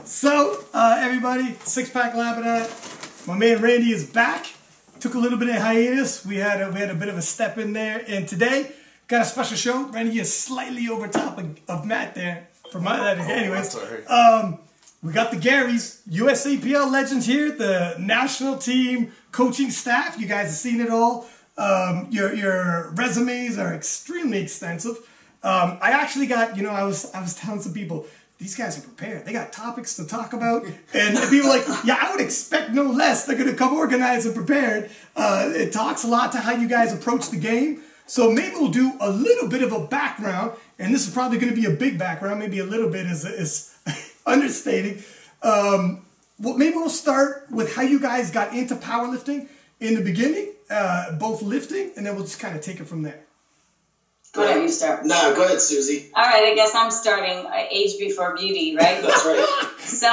So, everybody, Pack Lapadat. My man Randy is back. Took a little bit of hiatus. We had a bit of a step in there, and today got a special show. Randy is slightly over top of Matt there. For my anyways, we got the Garys, USAPL legends here, the national team coaching staff. You guys have seen it all. Your resumes are extremely extensive. I actually got, I was telling some people, these guys are prepared. They got topics to talk about. And people are like, yeah, I would expect no less. They're going to come organized and prepared. It talks a lot to how you guys approach the game. So maybe we'll do a little bit of a background. And this is probably going to be a big background. Maybe a little bit is understating. Well, maybe we'll start with how you guys got into powerlifting in the beginning, both lifting, and then we'll just kind of take it from there. Go ahead, you start. No, go ahead, Susie. All right, I guess I'm starting age before beauty, right? That's right. So,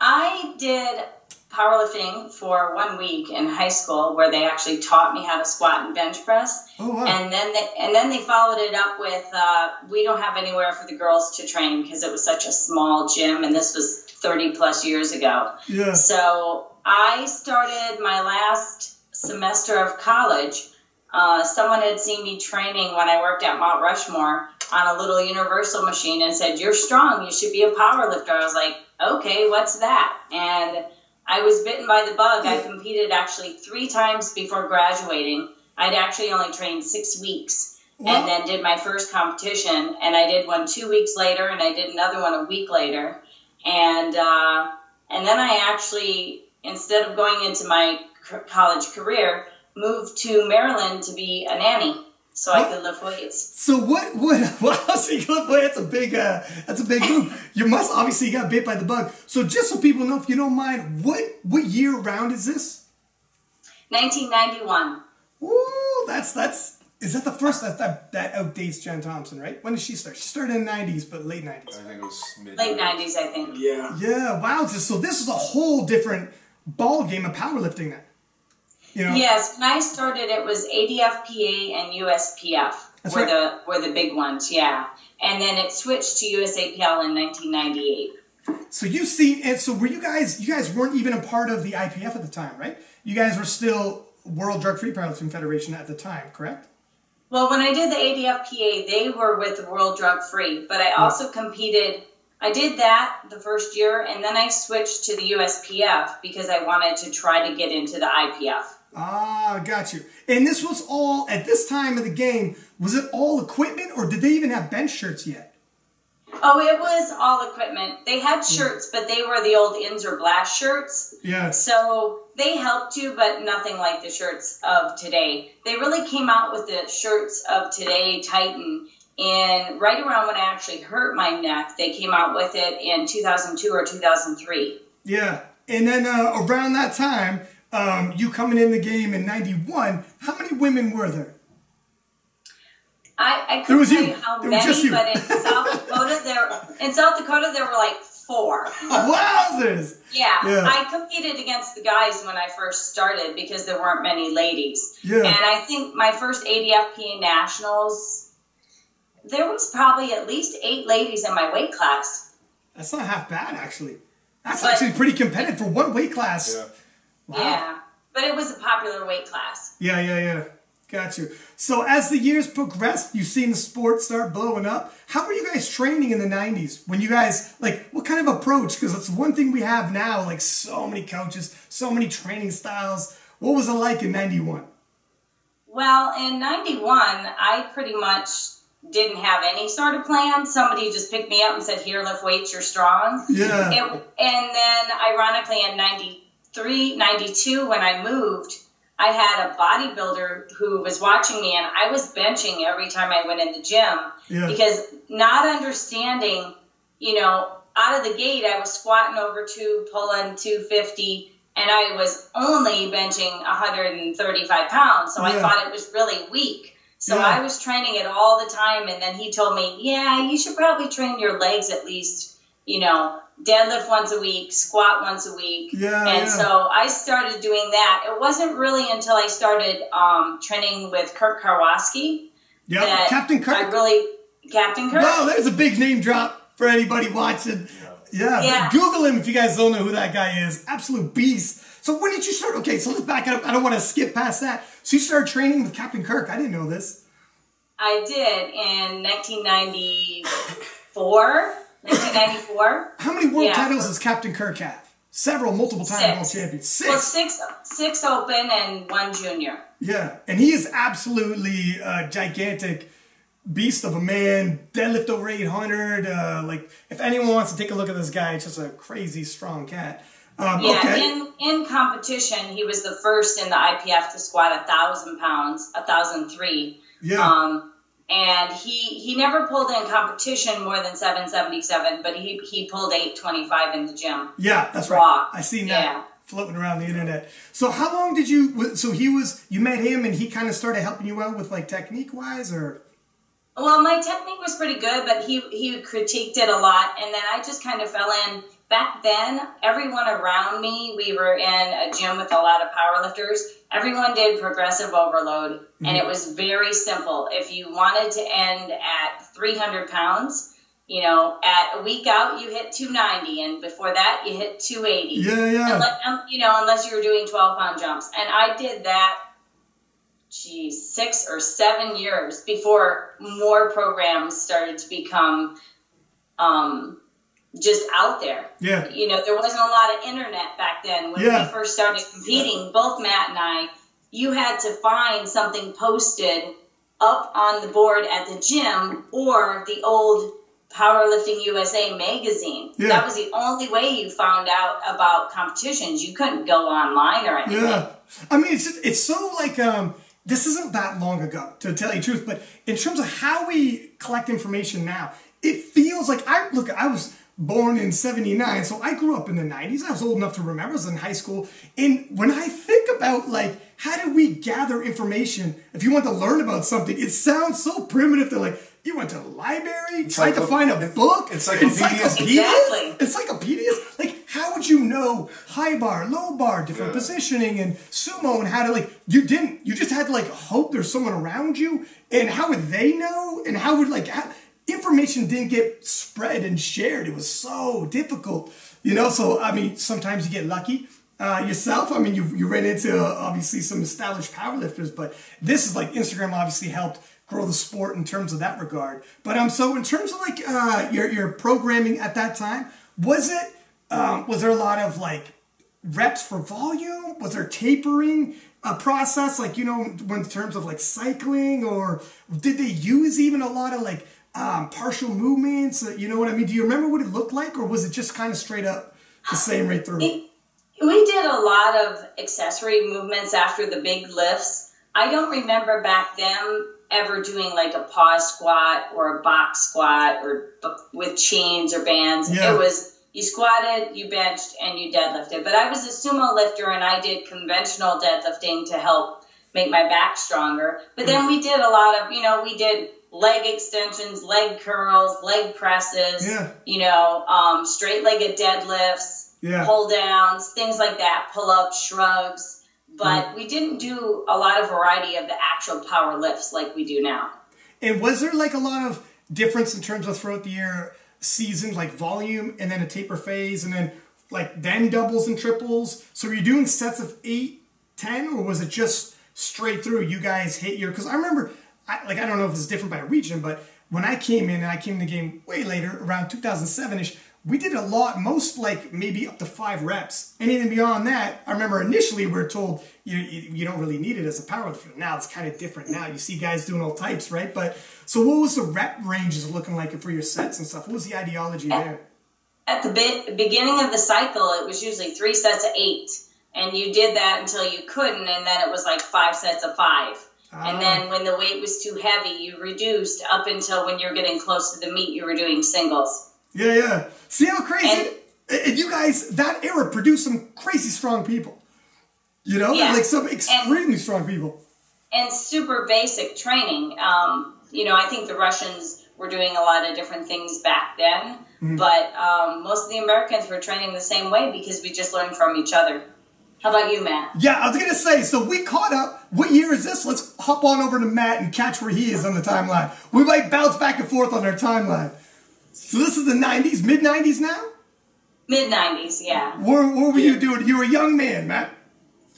I did powerlifting for 1 week in high school, where they actually taught me how to squat and bench press. Oh, wow. And then they followed it up with we don't have anywhere for the girls to train because it was such a small gym, and this was 30 plus years ago. Yeah. So I started my last semester of college. Someone had seen me training when I worked at Mount Rushmore on a little universal machine and said, "You're strong, you should be a power lifter." I was like, okay, what's that? And I was bitten by the bug. I competed actually 3 times before graduating. I'd actually only trained 6 weeks. Wow. And then did my first competition, and I did one 2 weeks later, and I did another one a week later. And then I actually, instead of going into my college career, moved to Maryland to be a nanny, so I could lift weights. So so you lift weights, that's a big move. You must obviously got bit by the bug. So just so people know, if you don't mind, what year round is this? 1991. Ooh, is that the first that outdates Jen Thompson, right? When did she start? She started in the 90s, but late 90s. I think it was Late 90s, I think. Yeah. Yeah, wow. So this is a whole different ball game of powerlifting then. Yes, when I started, it was ADFPA and USPF were the big ones, yeah. And then it switched to USAPL in 1998. So you've seen, and so were you guys weren't even a part of the IPF at the time, right? You guys were still World Drug Free Powerlifting Federation at the time, correct? Well, when I did the ADFPA, they were with the World Drug Free, but I also competed. I did that the first year, and then I switched to the USPF because I wanted to try to get into the IPF. Ah, got you. And this was all, at this time of the game, was it all equipment, or did they even have bench shirts yet? Oh, it was all equipment. They had shirts, but they were the old Inzer Blast shirts. Yeah. So they helped you, but nothing like the shirts of today. They really came out with the shirts of today, Titan, and right around when I actually hurt my neck, they came out with it in 2002 or 2003. Yeah. And then around that time, you coming in the game in 91, how many women were there? I couldn't tell you how many, but in South Dakota there were like 4. Wowzers! Yeah, I competed against the guys when I first started because there weren't many ladies. Yeah. And I think my first ADFPA Nationals, there was probably at least 8 ladies in my weight class. That's not half bad, actually. That's actually pretty competitive for one weight class. Yeah. Wow. Yeah, but it was a popular weight class. Yeah. Got you. So as the years progressed, you've seen the sport start blowing up. How were you guys training in the 90s? When you guys, what kind of approach? Because it's one thing we have now, like so many coaches, so many training styles. What was it like in 91? Well, in 91, I pretty much didn't have any sort of plan. Somebody just picked me up and said, "Here, lift weights, you're strong." Yeah. And then, ironically, in 93, 92, when I moved, I had a bodybuilder who was watching me, and I was benching every time I went in the gym because not understanding, out of the gate, I was squatting over 2, pulling 250, and I was only benching 135 pounds. So I thought it was really weak. So I was training it all the time, and then he told me, yeah, you should probably train your legs at least, deadlift once a week, squat once a week. So I started doing that. It wasn't really until I started training with Kirk Karwoski. Yeah, Captain Kirk. Captain Kirk. Wow, there's a big name drop. for anybody watching. Yeah. Google him if you guys don't know who that guy is. Absolute beast. So when did you start? Okay, so let's back up. I don't want to skip past that. So you started training with Captain Kirk. I didn't know this. I did in 1994. 1994. How many world titles does Captain Kirk have? Several, multiple time world champions. 6. Well, six open and 1 junior. Yeah, and he is absolutely a gigantic beast of a man. Deadlift over 800. Like, if anyone wants to take a look at this guy, it's just a crazy strong cat. In competition, he was the first in the IPF to squat 1,000 pounds, 1,003. Yeah. And he never pulled in competition more than 777, but he pulled 825 in the gym. Yeah, that's right. I seen that floating around the internet. So how long did you? So you met him and he kind of started helping you out with like technique wise, or? Well, my technique was pretty good, but he critiqued it a lot, and then I just kind of fell in. Back then, everyone around me, we were in a gym with a lot of powerlifters. Everyone did progressive overload, and it was very simple. If you wanted to end at 300 pounds, you know, at a week out, you hit 290, and before that, you hit 280. Yeah. Unless you were doing 12-pound jumps. And I did that, 6 or 7 years before more programs started to become just out there. Yeah. You know, there wasn't a lot of internet back then. When we first started competing, both Matt and I, you had to find something posted up on the board at the gym or the old Powerlifting USA magazine. Yeah. That was the only way you found out about competitions. You couldn't go online or anything. Yeah. I mean, it's so like, this isn't that long ago, to tell you the truth, but in terms of how we collect information now, it feels like, I was born in 79, so I grew up in the 90s. I was old enough to remember. I was in high school. And when I think about, like, how do we gather information if you want to learn about something, it sounds so primitive to, like, you went to the library, tried to find a book. Encyclopedias. Encyclopedias. Like, how would you know high bar, low bar, different positioning, and sumo, and how to, like, you just had to, like, hope there's someone around you, and how would they know, and how would, like, information didn't get spread and shared. It was so difficult, you know. So I mean, sometimes you get lucky yourself. I mean, you ran into obviously some established powerlifters, but this is like Instagram obviously helped grow the sport in terms of that regard. But so in terms of like your programming at that time, was there a lot of like reps for volume? Was there tapering process, like, you know, in terms of like cycling, or did they use even a lot of like partial movements? You know what I mean? Do you remember what it looked like, or was it just kind of straight up the same right through? We did a lot of accessory movements after the big lifts. I don't remember back then ever doing like a pause squat or a box squat or with chains or bands. Yeah. It was, you squatted, you benched, and you deadlifted. But I was a sumo lifter, and I did conventional deadlifting to help make my back stronger. But then we did a lot of, you know, we did leg extensions, leg curls, leg presses, you know, straight-legged deadlifts, pull downs, things like that, pull-ups, shrugs. But we didn't do a lot of variety of the actual power lifts like we do now. And was there like a lot of difference in terms of throughout the year season, like volume and then a taper phase and then like then doubles and triples? So were you doing sets of 8, 10, or was it just straight through? You guys hit your, because I remember, I don't know if it's different by region, but when I came in, and I came in the game way later, around 2007-ish, we did a lot, most like maybe up to 5 reps. Anything beyond that, I remember initially we were told you don't really need it as a powerlifter. Now it's kind of different now. You see guys doing all types, right? But so what was the rep ranges looking like for your sets and stuff? What was the ideology there? At the beginning of the cycle, it was usually 3 sets of 8. And you did that until you couldn't, and then it was like 5 sets of 5. And then when the weight was too heavy, you reduced up until when you're getting close to the meet, you were doing singles. Yeah. See how crazy? And you guys, that era produced some crazy strong people. You know? Like some extremely strong people. And super basic training. You know, I think the Russians were doing a lot of different things back then. But most of the Americans were training the same way because we just learned from each other. How about you, Matt? Yeah, I was going to say, so we caught up. What year is this? Let's hop on over to Matt and catch where he is on the timeline. We might bounce back and forth on our timeline. So this is the 90s, mid-90s now? Mid-90s, yeah. What were you doing? You were a young man, Matt.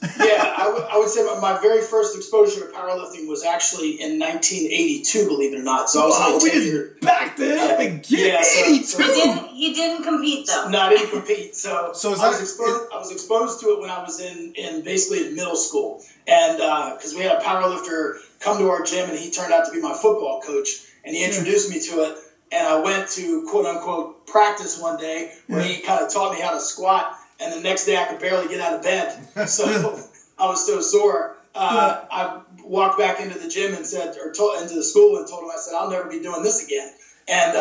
Yeah, I would say my very first exposure to powerlifting was actually in 1982, believe it or not. So I was we just backed it up again. Yeah, 82. You didn't compete though. No, I didn't compete. So I was exposed to it when I was in basically in middle school, and because we had a powerlifter come to our gym, and he turned out to be my football coach, and he introduced me to it. And I went to quote unquote practice one day where he kind of taught me how to squat. And the next day I could barely get out of bed. So I was so sore. I walked back into the gym and said, into the school and told him, I said, I'll never be doing this again. And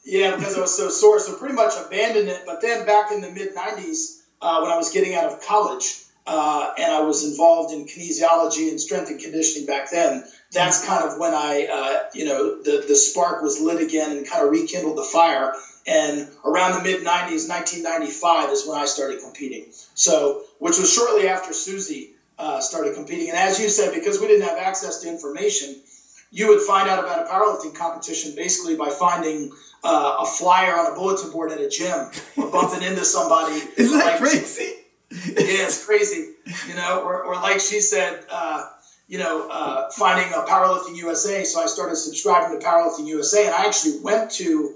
yeah, because I was so sore. So pretty much abandoned it. But then back in the mid-90s, when I was getting out of college, and I was involved in kinesiology and strength and conditioning back then, that's kind of when I, the spark was lit again and kind of rekindled the fire. And around the mid-90s, 1995 is when I started competing. So, which was shortly after Sioux-Z started competing. And as you said, because we didn't have access to information, you would find out about a powerlifting competition basically by finding a flyer on a bulletin board at a gym or bumping into somebody. Isn't that crazy? Yeah, it's crazy. Or like she said, finding a Powerlifting USA. So I started subscribing to Powerlifting USA, and I actually went to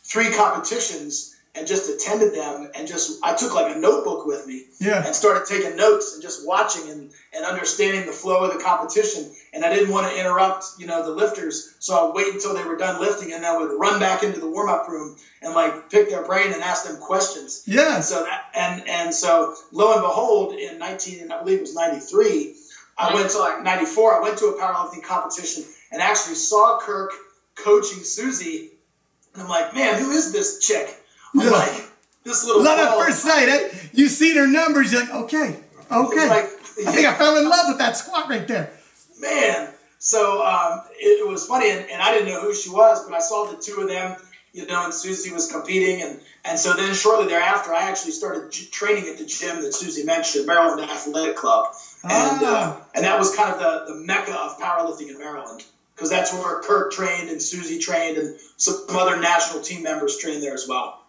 3 competitions and just attended them, and I took like a notebook with me and started taking notes and just watching and understanding the flow of the competition. And I didn't want to interrupt, the lifters. So I would wait until they were done lifting, and then I would run back into the warm-up room and like pick their brain and ask them questions. Yeah. And so so lo and behold, in I believe it was 93, I went to like 94, I went to a powerlifting competition and actually saw Kirk coaching Sioux-Z. And I'm like, man, who is this chick? I'm like, this little love at first sight, eh? You see her numbers, you're like, okay. I think I fell in love with that squat right there. Man. So it was funny, and I didn't know who she was, but I saw the two of them, and Sioux-Z was competing. And so then shortly thereafter, I actually started training at the gym that Sioux-Z mentioned, Maryland Athletic Club. And that was kind of the mecca of powerlifting in Maryland, because that's where Kirk trained and Sioux-Z trained, and some other national team members trained there as well.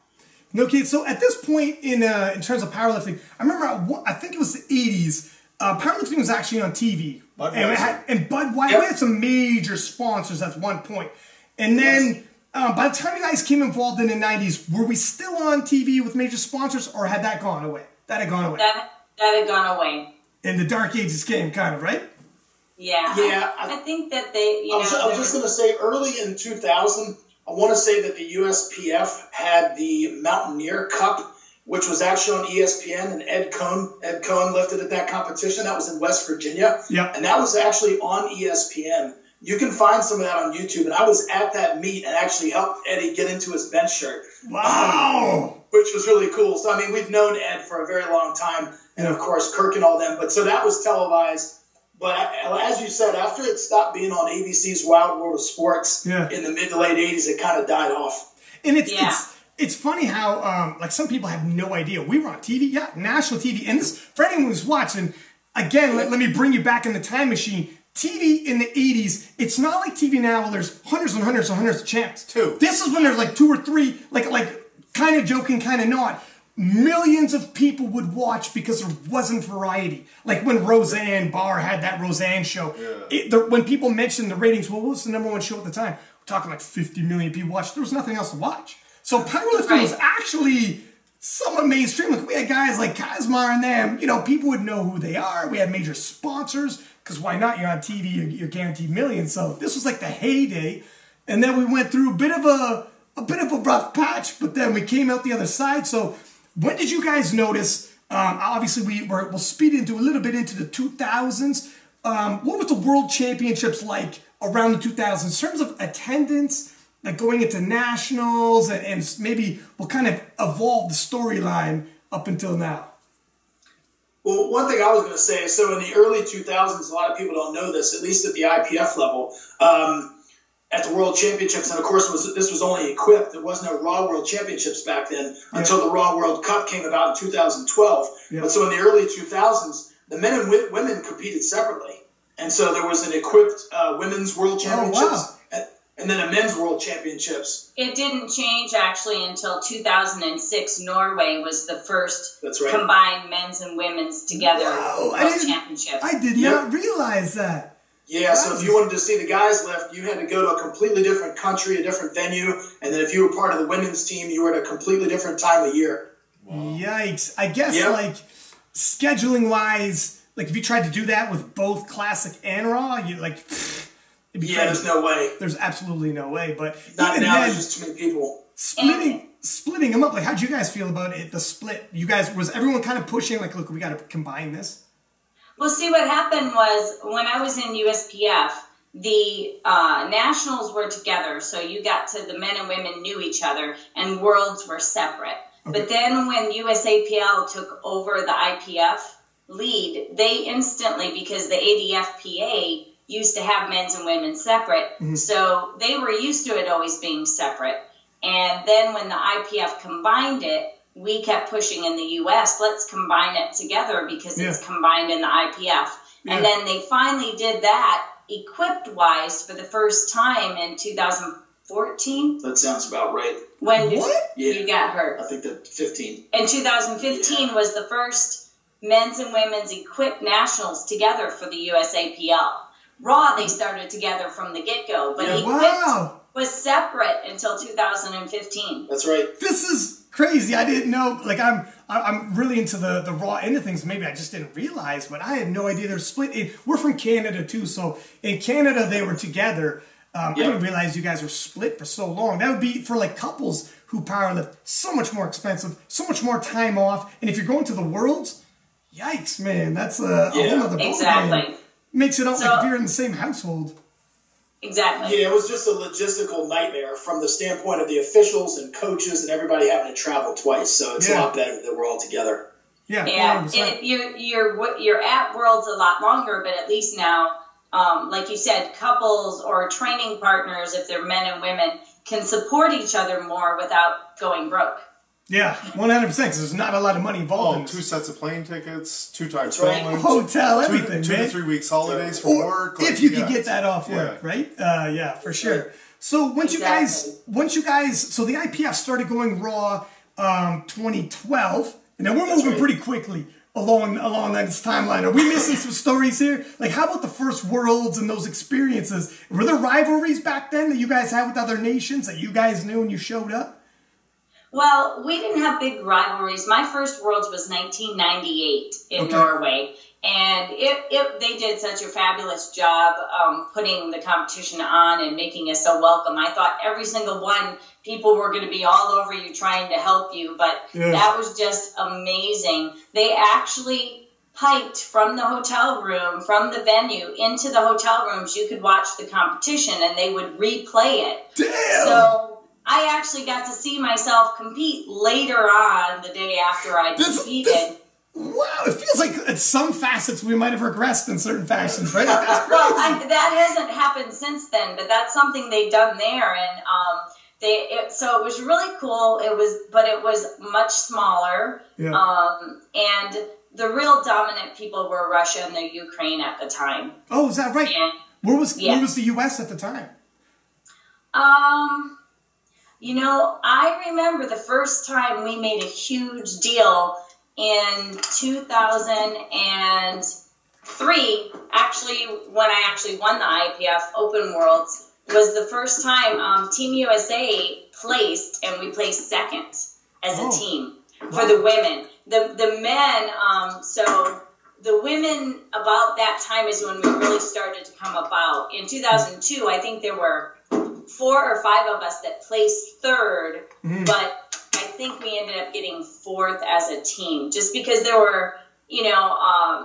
No, okay, so at this point in terms of powerlifting, I remember, I think it was the 80s, powerlifting was actually on TV. And Budweiser, we had some major sponsors at one point. And then by the time you guys came involved in the 90s, were we still on TV with major sponsors, or had that gone away? That had gone away. That had gone away. And the dark ages came, kind of, right? Yeah. Yeah. I think that they, I was just going to say, early in 2000, I want to say that the USPF had the Mountaineer Cup, which was actually on ESPN, and Ed Cohn lifted at that competition. That was in West Virginia. Yeah. And that was actually on ESPN. You can find some of that on YouTube. And I was at that meet and actually helped Eddie get into his bench shirt. Wow. Which was really cool. So, I mean, we've known Ed for a very long time. And, of course, Kirk and all them. But so that was televised. But as you said, after it stopped being on ABC's Wild World of Sports in the mid to late 80s, it kind of died off. And it's funny how, like, some people have no idea. We were on TV, national TV. And this, for anyone who's watching, again, let me bring you back in the time machine. TV in the 80s, it's not like TV now where there's hundreds and hundreds and hundreds of channels. This is when there's like 2 or 3, like kind of joking, kind of not. Millions of people would watch because there wasn't variety. Like when Roseanne Barr had that Roseanne show. When people mentioned the ratings, well, what was the #1 show at the time? We're talking like 50 million people watched. There was nothing else to watch. So powerlifting was actually somewhat mainstream. Like we had guys like Kazmar and them. People would know who they are. We had major sponsors, because why not? You're on TV, you're guaranteed millions. So this was like the heyday. And then we went through a bit of a rough patch, but then we came out the other side. So when did you guys notice? Obviously, we'll speed into a little bit into the 2000s. What was the World Championships like around the 2000s in terms of attendance, like going into nationals, and maybe what kind of evolved the storyline up until now? Well, one thing I was going to say is, so in the early 2000s, a lot of people don't know this, at least at the IPF level, at the World Championships, and of course this was only equipped. There was no Raw World Championships back then until the Raw World Cup came about in 2012. But so in the early 2000s, the men and women competed separately. And so there was an equipped women's World Championships. and then a men's world championships. It didn't change actually until 2006. Norway was the first combined men's and women's together world championship. I did not realize that. Yeah, so if you wanted to see the guys lift, you had to go to a completely different country, a different venue, and then if you were part of the women's team, you were at a completely different time of year. Wow. Yikes. I guess, like, scheduling-wise, like, if you tried to do that with both Classic and Raw, you, like, it'd be there's no way. There's absolutely no way, but not now, there's just too many people. Splitting them up, like, how'd you guys feel about it, the split? You guys, was everyone kind of pushing, like, look, we got to combine this? Well, see, what happened was when I was in USPF, the nationals were together, so you got to the men and women knew each other, and worlds were separate. Okay. But then when USAPL took over the IPF lead, they instantly, because the ADFPA used to have men's and women separate, so they were used to it always being separate. And then when the IPF combined it, we kept pushing in the U.S., let's combine it together because it's combined in the IPF. Yeah. And then they finally did that equipped-wise for the first time in 2014. That sounds about right. When you got hurt? I think that 15. And 2015 was the first men's and women's equipped nationals together for the USAPL. Raw, they started together from the get-go, but equipped was separate until 2015. That's right. This is crazy. I didn't know. Like, I'm really into the Raw end of things. Maybe I just didn't realize, but I had no idea they're split. We're from Canada too, so in Canada they were together. I didn't realize you guys were split for so long. That would be for like couples who powerlift so much more expensive, so much more time off, and if you're going to the Worlds, yikes, man, that's a whole other ballgame. Exactly. Makes it all like if you're in the same household. Exactly. Yeah, it was just a logistical nightmare from the standpoint of the officials and coaches and everybody having to travel twice. So it's a lot better that we're all together. Yeah, and you're at Worlds a lot longer, but at least now, like you said, couples or training partners, if they're men and women, can support each other more without going broke. Yeah, 100%, because there's not a lot of money involved in it. 2 sets of plane tickets, 2 times hotel, everything, 2 to 3 weeks holidays from work. Like, if you can get that off work, right? Yeah, for sure. So once you guys, so the IPF started going Raw 2012, and then we're moving pretty quickly along this timeline. Are we missing some stories here? Like, how about the first Worlds and those experiences? Were there rivalries back then that you guys had with other nations that you guys knew when you showed up? Well, we didn't have big rivalries. My first Worlds was 1998 in Norway, and they did such a fabulous job putting the competition on and making us so welcome. I thought every single one, people were going to be all over you trying to help you, but that was just amazing. They actually piped from the hotel room, from the venue, into the hotel rooms. You could watch the competition, and they would replay it. Damn! So I actually got to see myself compete later on the day after I competed. Wow, it feels like at some facets we might have regressed in certain fashions, right? That's crazy. Well, that hasn't happened since then, but that's something they've done there, and so it was really cool. But it was much smaller, and the real dominant people were Russia and the Ukraine at the time. Oh, is that right? And, where was the U.S. at the time? You know, I remember the first time we made a huge deal in 2003, actually, when I actually won the IPF Open Worlds, was the first time Team USA placed, and we placed second as a team for the women. The men, so the women, about that time is when we really started to come about. In 2002, I think there were 4 or 5 of us that placed third, but I think we ended up getting 4th as a team, just because there were,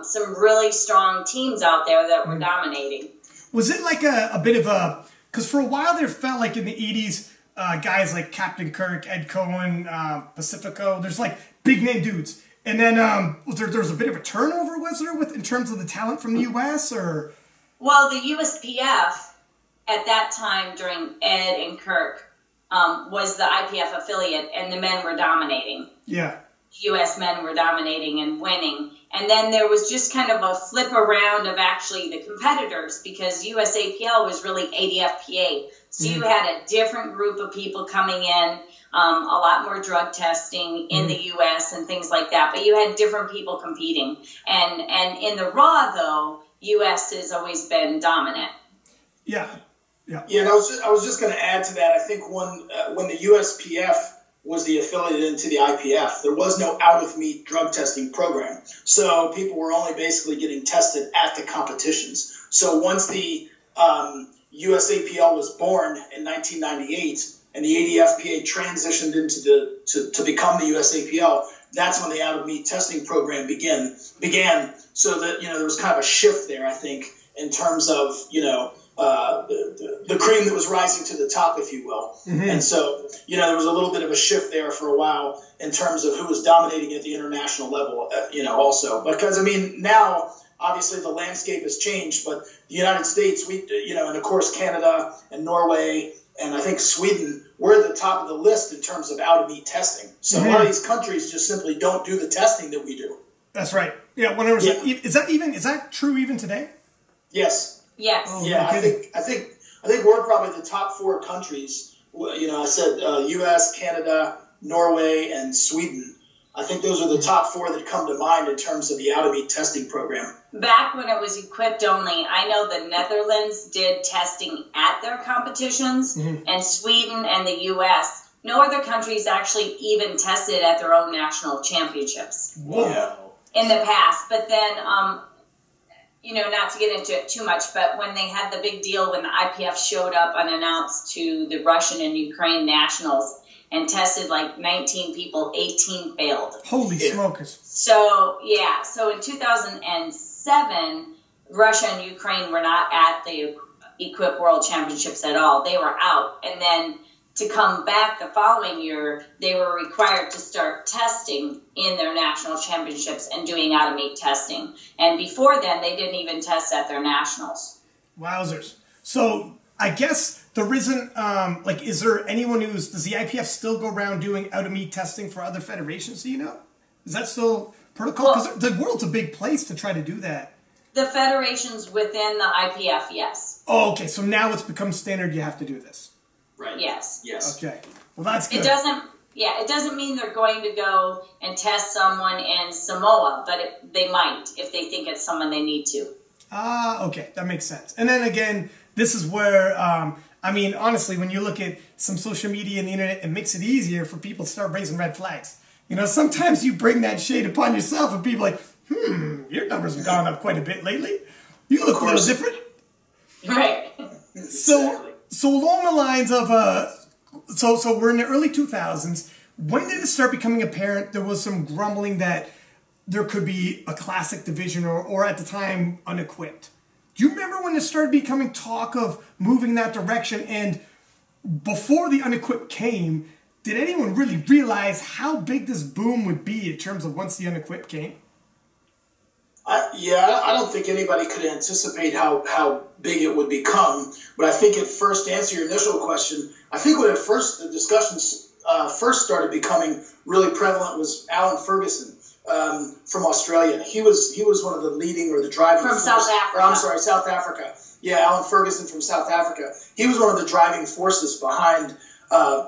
some really strong teams out there that were dominating. Was it like a bit of a, because for a while there felt like in the 80s, guys like Captain Kirk, Ed Cohen, Pacifico, there's like big name dudes. And then there was a bit of a turnover, was there, in terms of the talent from the U.S. or? Well, the USPF at that time during Ed and Kirk was the IPF affiliate, and the men were dominating. Yeah. U.S. men were dominating and winning. And then there was just kind of a flip around of actually the competitors, because USAPL was really ADFPA. So you had a different group of people coming in, a lot more drug testing in the U.S. and things like that. But you had different people competing. And in the Raw, though, U.S. has always been dominant. Yeah. Yeah. Yeah, and I was just going to add to that. I think when the USPF was the affiliate into the IPF, there was no out-of-meet drug testing program. So people were only basically getting tested at the competitions. So once the USAPL was born in 1998 and the ADFPA transitioned into to become the USAPL, that's when the out-of-meet testing program began. So that, there was kind of a shift there, I think, in terms of, the cream that was rising to the top, if you will. And so, there was a little bit of a shift there for a while in terms of who was dominating at the international level, also. Because, now, obviously the landscape has changed, but the United States, and of course Canada and Norway and I think Sweden, we're at the top of the list in terms of out-of-meet testing. So a lot of these countries just simply don't do the testing that we do. That's right. Yeah, when I was is that true even today? Yes. Yes. Oh, yeah, I think we're probably the top 4 countries. I said U.S., Canada, Norway, and Sweden. I think those are the top 4 that come to mind in terms of the out-of-meet testing program. Back when it was equipped only, I know the Netherlands did testing at their competitions, and Sweden and the U.S. No other countries actually even tested at their own national championships. Whoa. In the past. But then, not to get into it too much, but when they had the big deal when the IPF showed up unannounced to the Russian and Ukraine nationals and tested like 19 people, 18 failed. Holy smokers. So in 2007, Russia and Ukraine were not at the Equip World Championships at all. They were out. And then to come back the following year, they were required to start testing in their national championships and doing out-of-meet testing. And before then, they didn't even test at their nationals. Wowzers. So I guess there isn't, is there anyone does the IPF still go around doing out-of-meet testing for other federations, do you know? Is that still protocol? Because the world's a big place to try to do that. The federations within the IPF, yes. Oh, okay. So now it's become standard you have to do this. Right. Yes. Okay. Well, that's good. It doesn't mean they're going to go and test someone in Samoa, but they might if they think it's someone they need to. Okay. That makes sense. And then again, this is where, honestly, when you look at some social media and the internet, it makes it easier for people to start raising red flags. Sometimes you bring that shade upon yourself and people are like, your numbers have gone up quite a bit lately. You look a little different. Right. So along the lines of, so we're in the early 2000s. When did it start becoming apparent there was some grumbling that there could be a classic division or at the time unequipped? Do you remember when it started becoming talk of moving that direction? And before the unequipped came, did anyone really realize how big this boom would be in terms of once the unequipped came? I don't think anybody could anticipate how big it would become. But I think at first, to answer your initial question, I think when the discussions first started becoming really prevalent was Alan Ferguson from Australia. He was one of the leading or the driving from South Africa. South Africa. Yeah, Alan Ferguson from South Africa. He was one of the driving forces behind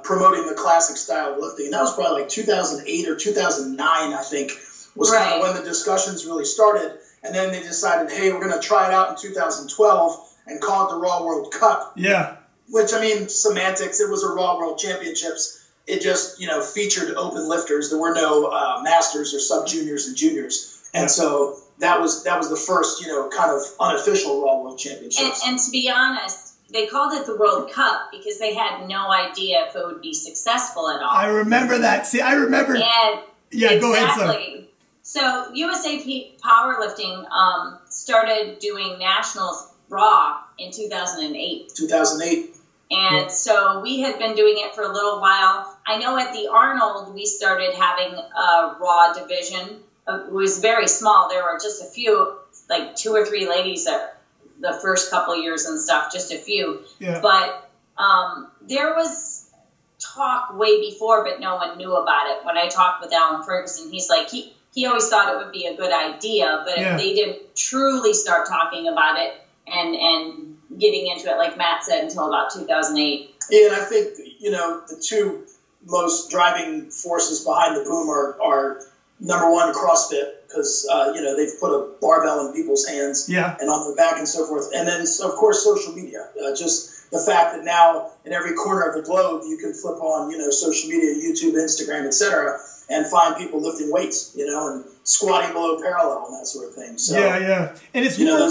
promoting the classic style of lifting. And that was probably like 2008 or 2009, I think, was kind of when the discussions really started. And then they decided, hey, we're going to try it out in 2012 and call it the Raw World Cup. Yeah. Which, semantics, it was a Raw World Championships. It just, featured open lifters. There were no masters or sub-juniors and juniors. And so that was the first, kind of unofficial Raw World Championships. And to be honest, they called it the World Cup because they had no idea if it would be successful at all. I remember that. See, I remember. And go ahead, So USA Powerlifting started doing nationals Raw in 2008. 2008. And so we had been doing it for a little while. I know at the Arnold, we started having a Raw division. It was very small. There were just a few, like 2 or 3 ladies the first couple of years and stuff, just a few. Yeah. But there was talk way before, but no one knew about it. When I talked with Alan Ferguson, he's like, he always thought it would be a good idea, but they didn't truly start talking about it and getting into it, like Matt said, until about 2008. Yeah, and I think, the two most driving forces behind the boom are number one, CrossFit, because, they've put a barbell in people's hands and on their back and so forth. And then, of course, social media. Just the fact that now in every corner of the globe, you can flip on, social media, YouTube, Instagram, etc., and find people lifting weights, and squatting below parallel and that sort of thing. So, yeah. And it's more,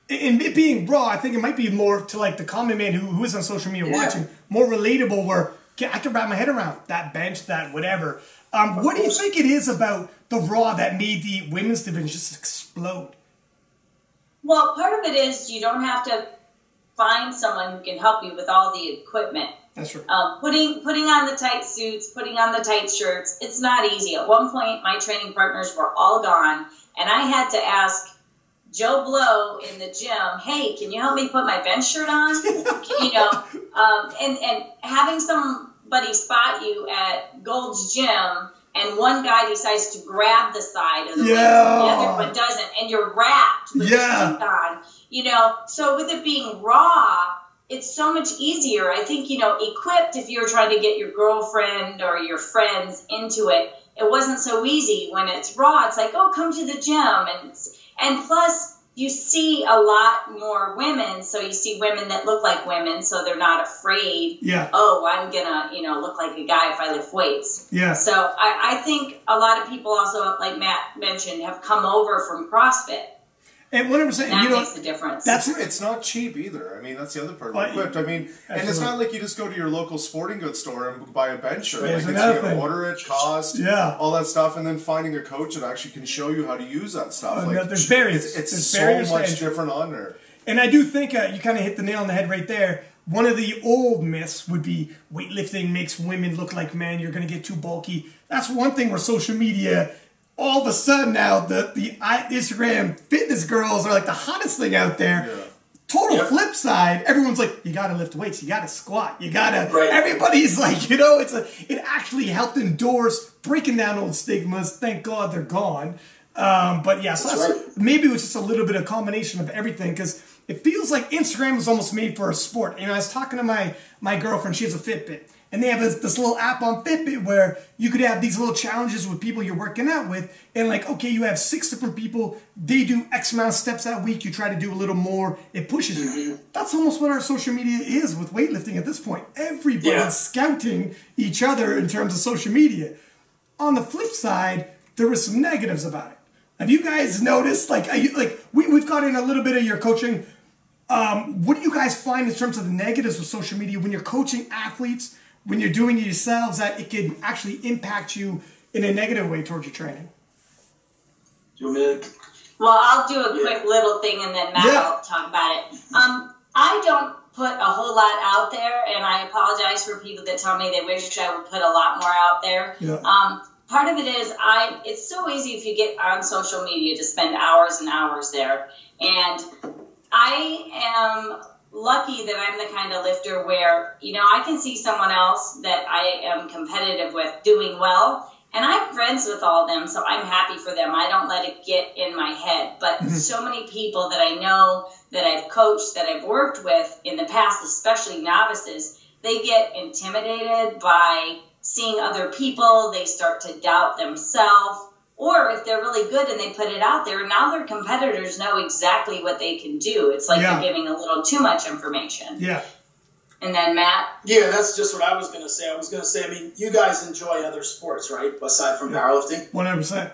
in it being raw, I think it might be more to like the common man who is on social media watching, more relatable where I can wrap my head around that bench, that whatever. What do you think it is about the raw that made the women's division just explode? Well, part of it is you don't have to find someone who can help you with all the equipment. That's true. Putting on the tight suits, putting on the tight shirts, it's not easy. At one point, my training partners were all gone, and I had to ask Joe Blow in the gym, hey, can you help me put my bench shirt on? And having somebody spot you at Gold's Gym, and one guy decides to grab the side of the weight, the other one doesn't, and you're wrapped with the suit on. So with it being raw, it's so much easier. I think, equipped, if you're trying to get your girlfriend or your friends into it, it wasn't so easy. When it's raw, it's like, oh, come to the gym. And plus, you see a lot more women, so you see women that look like women, so they're not afraid, oh, I'm going to, look like a guy if I lift weights. Yeah. So I think a lot of people also, like Matt mentioned, have come over from CrossFit. And 100%, that makes the difference. It's not cheap either. I mean, that's the other part of equipped. I mean, and it's not like you just go to your local sporting goods store and buy a bench shirt. Like, you can order it, cost, all that stuff, and then finding a coach that actually can show you how to use that stuff. There's barriers. It's so much different on there. And I do think you kind of hit the nail on the head right there. One of the old myths would be weightlifting makes women look like men. You're going to get too bulky. That's one thing where social media, all of a sudden now, the Instagram fitness girls are like the hottest thing out there. Yeah. Total flip side, everyone's like, you got to lift weights, you got to squat, you got to, everybody's like, it actually helped endorse breaking down old stigmas. Thank God they're gone. But yeah, so maybe it was just a little bit of combination of everything, because it feels like Instagram was almost made for a sport. I was talking to my girlfriend, she has a Fitbit. And they have this little app on Fitbit where you could have these little challenges with people you're working out with. And like, okay, you have 6 different people. They do X amount of steps that week. You try to do a little more. It pushes you. That's almost what our social media is with weightlifting at this point. Everybody's scouting each other in terms of social media. On the flip side, there were some negatives about it. Have you guys noticed, we've got in a little bit of your coaching. What do you guys find in terms of the negatives of social media when you're coaching athletes? When you're doing it yourselves, that it can actually impact you in a negative way towards your training? Well, I'll do a quick little thing, and then Matt will talk about it. I don't put a whole lot out there, and I apologize for people that tell me they wish I would put a lot more out there. Part of it is it's so easy if you get on social media to spend hours and hours there. And I am lucky that I'm the kind of lifter where, I can see someone else that I am competitive with doing well, and I'm friends with all of them, so I'm happy for them. I don't let it get in my head. But so many people that I know, that I've coached, that I've worked with in the past, especially novices, they get intimidated by seeing other people. They start to doubt themselves. Or if they're really good and they put it out there, now their competitors know exactly what they can do. It's like they're giving a little too much information. Yeah. And then Matt? Yeah, that's just what I was going to say. You guys enjoy other sports, right? Aside from powerlifting? 100%.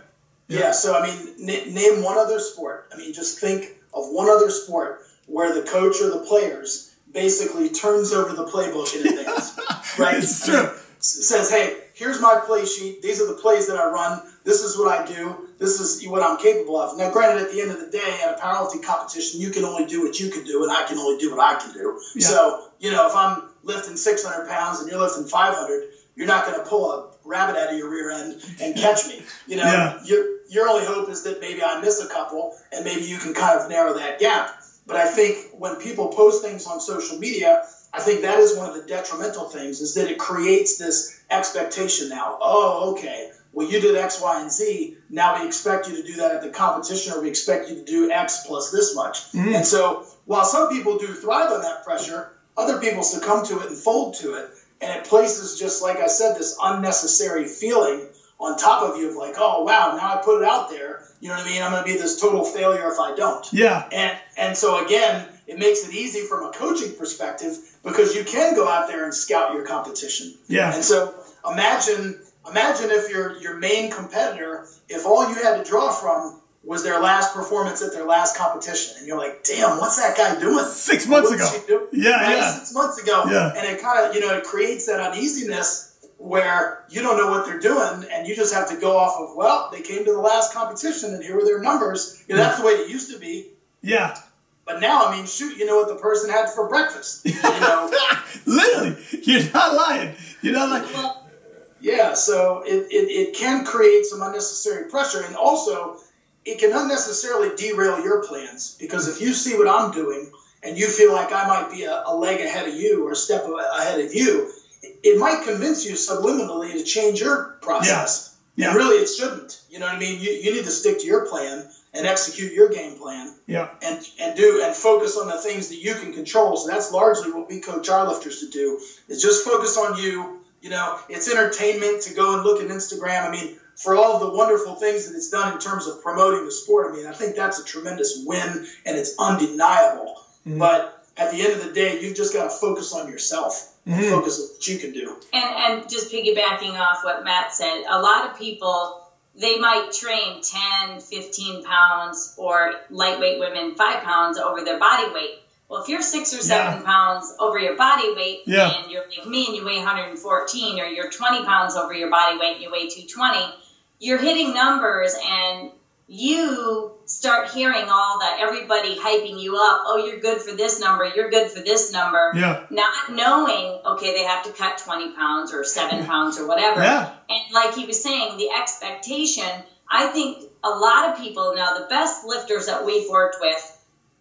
Yeah, so, name one other sport. Just think of one other sport where the coach or the players basically turns over the playbook in advance. Right? It's true. Says, hey, here's my play sheet. These are the plays that I run. This is what I do. This is what I'm capable of. Now, granted, at the end of the day, at a powerlifting competition, you can only do what you can do, and I can only do what I can do. Yeah. So, if I'm lifting 600 pounds and you're lifting 500, you're not going to pull a rabbit out of your rear end and catch me. Your only hope is that maybe I miss a couple, and maybe you can kind of narrow that gap. But I think when people post things on social media, I think that is one of the detrimental things, is that it creates this expectation now. Oh, okay. Well, you did X, Y, and Z. Now we expect you to do that at the competition, or we expect you to do X plus this much. And so while some people do thrive on that pressure, other people succumb to it and fold to it. And it places, just like I said, this unnecessary feeling on top of you of like, oh, wow, now I put it out there. You know what I mean? I'm going to be this total failure if I don't. Yeah. And so, again, it makes it easy from a coaching perspective because you can go out there and scout your competition. Yeah. And so imagine if your main competitor, if all you had to draw from was their last performance at their last competition. And you're like, damn, what's that guy doing? 6 months ago. Yeah. 6 months ago. Yeah. And it kind of, it creates that uneasiness where you don't know what they're doing and you just have to go off of, well, they came to the last competition and here were their numbers. That's the way it used to be. Yeah. But now, I mean, shoot, you know what the person had for breakfast. Literally. You're not lying. You're not lying. Yeah, so it can create some unnecessary pressure. And also, it can unnecessarily derail your plans. Because if you see what I'm doing and you feel like I might be a leg ahead of you or a step ahead of you, it might convince you subliminally to change your process. Yeah. And really, it shouldn't. You know what I mean? You need to stick to your plan and execute your game plan. Yeah. And focus on the things that you can control. So that's largely what we coach our lifters to do, is just focus on you. It's entertainment to go and look at Instagram. I mean, for all of the wonderful things that it's done in terms of promoting the sport, I mean, I think that's a tremendous win and it's undeniable. Mm-hmm. But at the end of the day, you've just got to focus on yourself. Mm-hmm. Focus on what you can do. And just piggybacking off what Matt said, a lot of people, they might train 10, 15 pounds, or lightweight women 5 pounds over their body weight. Well, if you're 6 or 7 pounds over your body weight and you're like me and you weigh 114, or you're 20 pounds over your body weight and you weigh 220, you're hitting numbers and you start hearing all that, everybody hyping you up. Oh, you're good for this number. You're good for this number. Yeah. Not knowing, okay, they have to cut 20 pounds or 7 pounds or whatever. Yeah. And like he was saying, the expectation, I think a lot of people now, the best lifters that we've worked with,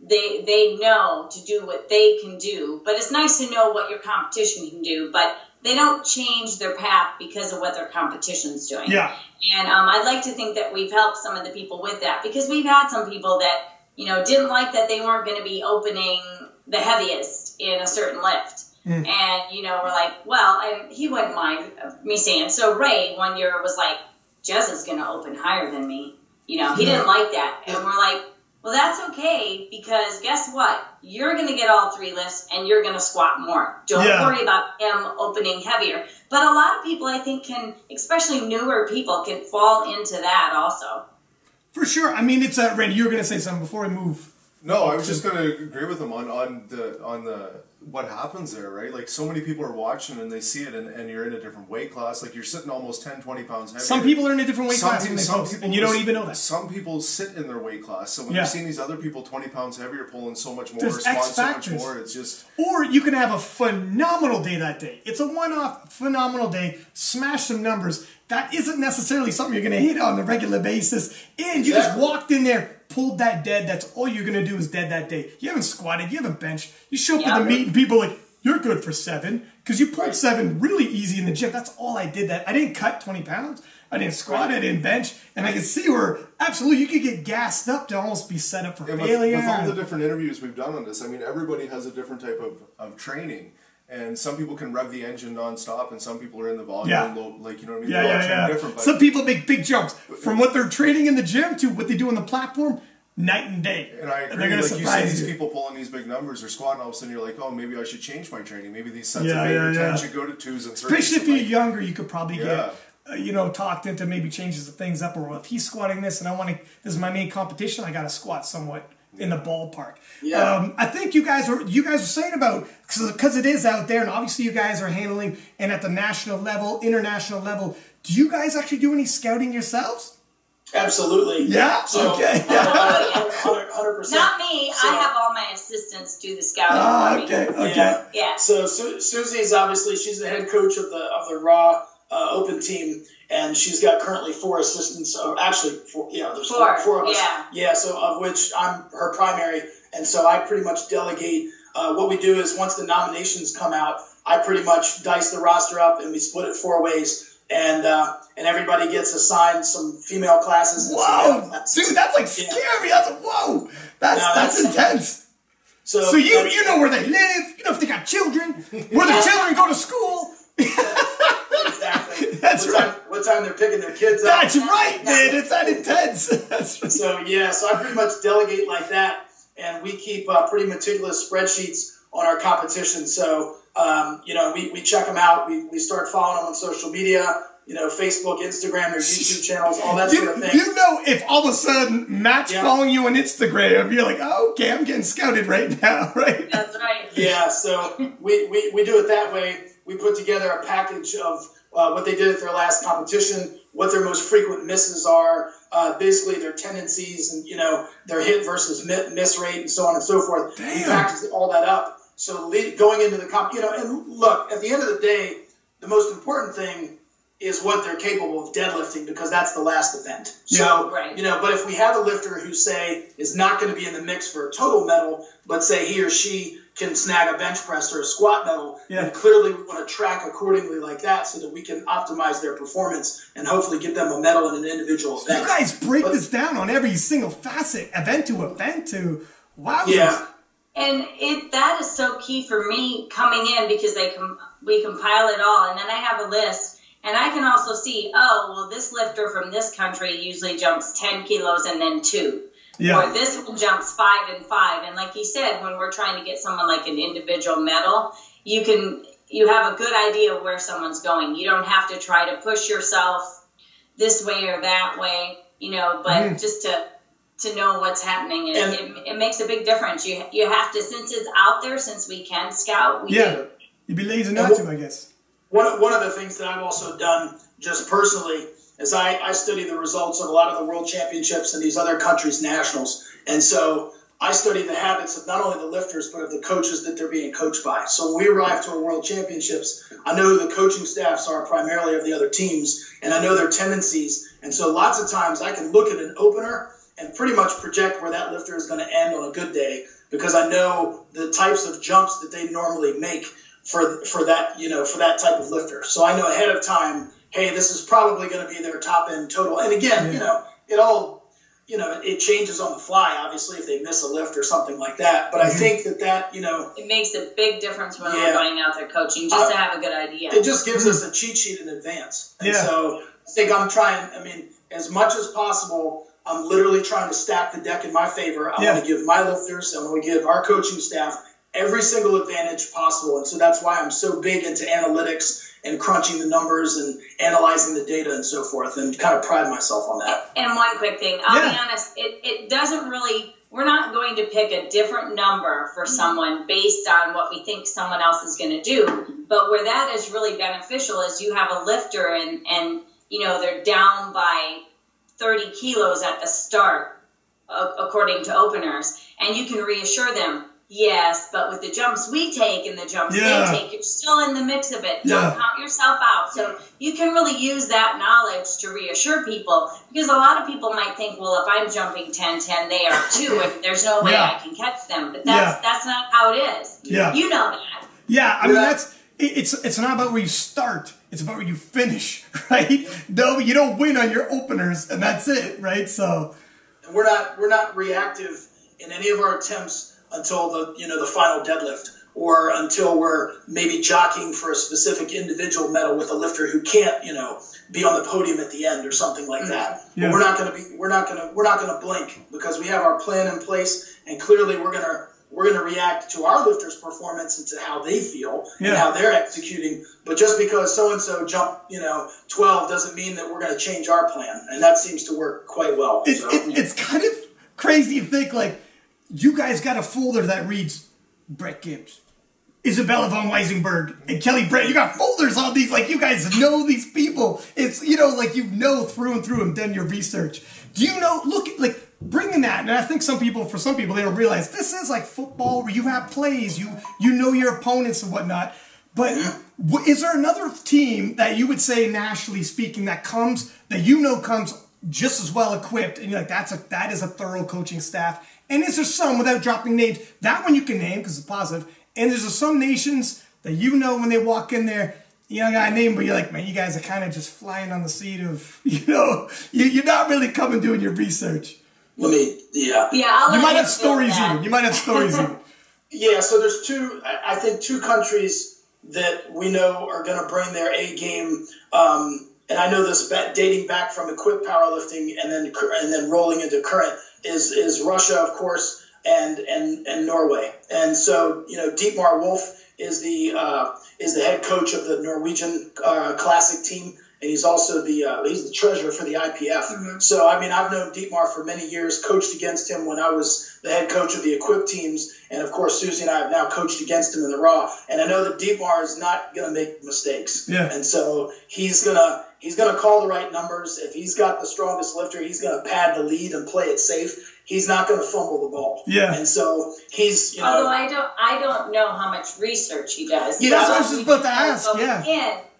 they know to do what they can do. But it's nice to know what your competition can do. But they don't change their path because of what their competition's doing. Yeah. And I'd like to think that we've helped some of the people with that, because we've had some people that, didn't like that they weren't going to be opening the heaviest in a certain lift. Mm. And, we're like, well, and he wouldn't mind me saying, so Ray one year was like, Jez is going to open higher than me. He didn't like that. And we're like, well, that's okay, because guess what? You're going to get all 3 lifts and you're going to squat more. Don't worry about him opening heavier. But a lot of people, I think, can, especially newer people, can fall into that also. For sure. I mean, it's Randy, you were going to say something before we move. No, I was just going to agree with him on the what happens there, right? Like, so many people are watching and they see it, and you're in a different weight class. Like, you're sitting almost 10, 20 pounds heavier. Some people are in a different weight class and you don't even know that. Some people sit in their weight class. So when you're seeing these other people 20 pounds heavier pulling so much more, squatting so much more, it's just... Or you can have a phenomenal day that day. It's a one-off phenomenal day. Smash some numbers. That isn't necessarily something you're going to hit on a regular basis. And you just walked in there, pulled that dead. That's all you're going to do is dead that day. You haven't squatted. You haven't benched. You show up at the meet and people are like, you're good for 7. Because you pulled 7 really easy in the gym. That's all I did. I didn't cut 20 pounds. I didn't squat. I didn't bench. And I can see where, absolutely, you could get gassed up to almost be set up for failure. With all the different interviews we've done on this, I mean, everybody has a different type of training. And some people can rev the engine nonstop, and some people are in the volume low, like, you know what I mean? Different, some people make big jumps from what they're training in the gym to what they do on the platform, night and day. And I agree. Like, you see these people pulling these big numbers or squatting, all of a sudden you're like, oh, maybe I should change my training. Maybe these sets of 8 or 10 should go to 2s and 3s. Especially if you're younger, you could probably get talked into maybe changes of things up. Or well, if he's squatting this and this is my main competition, I got to squat somewhat in the ballpark. I think you guys were saying about, because it is out there, and obviously you guys are handling, and at the national level, international level, do you guys actually do any scouting yourselves? Absolutely. Yeah? So, okay. 100%. Not me. So, I have all my assistants do the scouting for me. Okay. Yeah. So Susie is obviously, she's the head coach of the Raw Open team, and she's got currently 4 assistants. Actually, 4. Yeah, there's 4 of us. Yeah. So of which I'm her primary, and so I pretty much delegate. What we do is once the nominations come out, I pretty much dice the roster up, and we split it 4 ways. And everybody gets assigned some female classes. And whoa, dude, that's like scary. That's whoa, that's intense. So you know where they live. You know if they got children, where their children go to school. Exactly. That's right. What time they're picking their kids up. That's right, man. It's that intense. That's right. So I pretty much delegate like that, and we keep pretty meticulous spreadsheets on our competition. So we check them out. We start following them on social media. Facebook, Instagram, their YouTube channels, all that sort of thing. You know, if all of a sudden Matt's following you on Instagram, you're like, oh, okay, I'm getting scouted right now, right? That's right. Yeah, so we do it that way. We put together a package of what they did at their last competition, what their most frequent misses are, basically their tendencies, and their hit versus miss rate, and so on and so forth. Damn. We package all that up. So going into the comp, and look, at the end of the day, the most important thing is what they're capable of deadlifting, because that's the last event. So, but if we have a lifter who, say, is not going to be in the mix for a total medal, but say he or she can snag a bench press or a squat medal, then clearly we want to track accordingly like that so that we can optimize their performance and hopefully get them a medal in an individual event. You guys break this down on every single facet, event to wow. Yeah. And that is so key for me coming in, because we compile it all, and then I have a list. And I can also see, this lifter from this country usually jumps 10 kilos and then 2. Yeah. Or this one jumps 5 and 5. And like you said, when we're trying to get someone like an individual medal, you have a good idea of where someone's going. You don't have to try to push yourself this way or that way, but just to know what's happening. It makes a big difference. You have to, since it's out there, since we can scout, we do. You'd be lazy not to, I guess. One of the things that I've also done just personally is I study the results of a lot of the world championships and these other countries' nationals. And so I study the habits of not only the lifters, but of the coaches that they're being coached by. So when we arrive to our world championships, I know who the coaching staffs are primarily of the other teams, and I know their tendencies. And so lots of times I can look at an opener and pretty much project where that lifter is going to end on a good day, because I know the types of jumps that they normally make for that type of lifter. So I know ahead of time, hey, this is probably going to be their top end total. And again, it changes on the fly, obviously, if they miss a lift or something like that. But I think that it makes a big difference when we're going out there coaching, just to have a good idea. It just gives us a cheat sheet in advance. And so I think as much as possible, I'm literally trying to stack the deck in my favor. I want to give my lifters, I want to give our coaching staff every single advantage possible. And so that's why I'm so big into analytics and crunching the numbers and analyzing the data and so forth, and kind of pride myself on that. And one quick thing, I'll be honest, it doesn't really, we're not going to pick a different number for someone based on what we think someone else is going to do. But where that is really beneficial is you have a lifter and they're down by 30 kilos at the start, according to openers, and you can reassure them, yes, but with the jumps we take and the jumps they take, you're still in the mix of it. Don't count yourself out. So you can really use that knowledge to reassure people, because a lot of people might think, well, if I'm jumping 10-10, they are too, and there's no way I can catch them. But that's not how it is. Yeah. You know that. Yeah, I mean, it's not about where you start. It's about where you finish, right? No, you don't win on your openers, and that's it, right? So we're not reactive in any of our attempts until the final deadlift, or until we're maybe jockeying for a specific individual medal with a lifter who can't be on the podium at the end or something like that. Yeah. But we're not gonna blink, because we have our plan in place, and clearly we're gonna react to our lifters' performance and to how they feel and how they're executing. But just because so and so jumped 12 doesn't mean that we're going to change our plan, and that seems to work quite well. It's kind of crazy to think, like, you guys got a folder that reads Brett Gibbs, Isabella von Weisenberg, and Kelly Brett. You got folders on these, like, you guys know these people. It's, through and through and done your research. Do you know, bringing that, and I think for some people, they don't realize this is like football where you have plays, you know your opponents and whatnot. But is there another team that you would say, nationally speaking, that comes just as well equipped, and you're like, that is a thorough coaching staff? And is there some, without dropping names, that one you can name because it's positive, and there's some nations that when they walk in there, you don't got a name, but you're like, man, you guys are kind of just flying on the seat of, you're not really coming doing your research. You might have stories even. Yeah, so there's I think two countries that we know are going to bring their A game. And I know this dating back from equipped powerlifting and then rolling into current is Russia, of course, and Norway. And so, Dietmar Wolf is the head coach of the Norwegian classic team, and he's also he's the treasurer for the IPF. Mm-hmm. So, I mean, I've known Dietmar for many years, coached against him when I was the head coach of the equipped teams, and of course, Susie and I have now coached against him in the raw. And I know that Dietmar is not going to make mistakes. Yeah. And so he's gonna call the right numbers. If he's got the strongest lifter, he's gonna pad the lead and play it safe. He's not going to fumble the ball. Yeah. And so he's, Although I don't know how much research he does. Yeah, that's what I was just about to ask.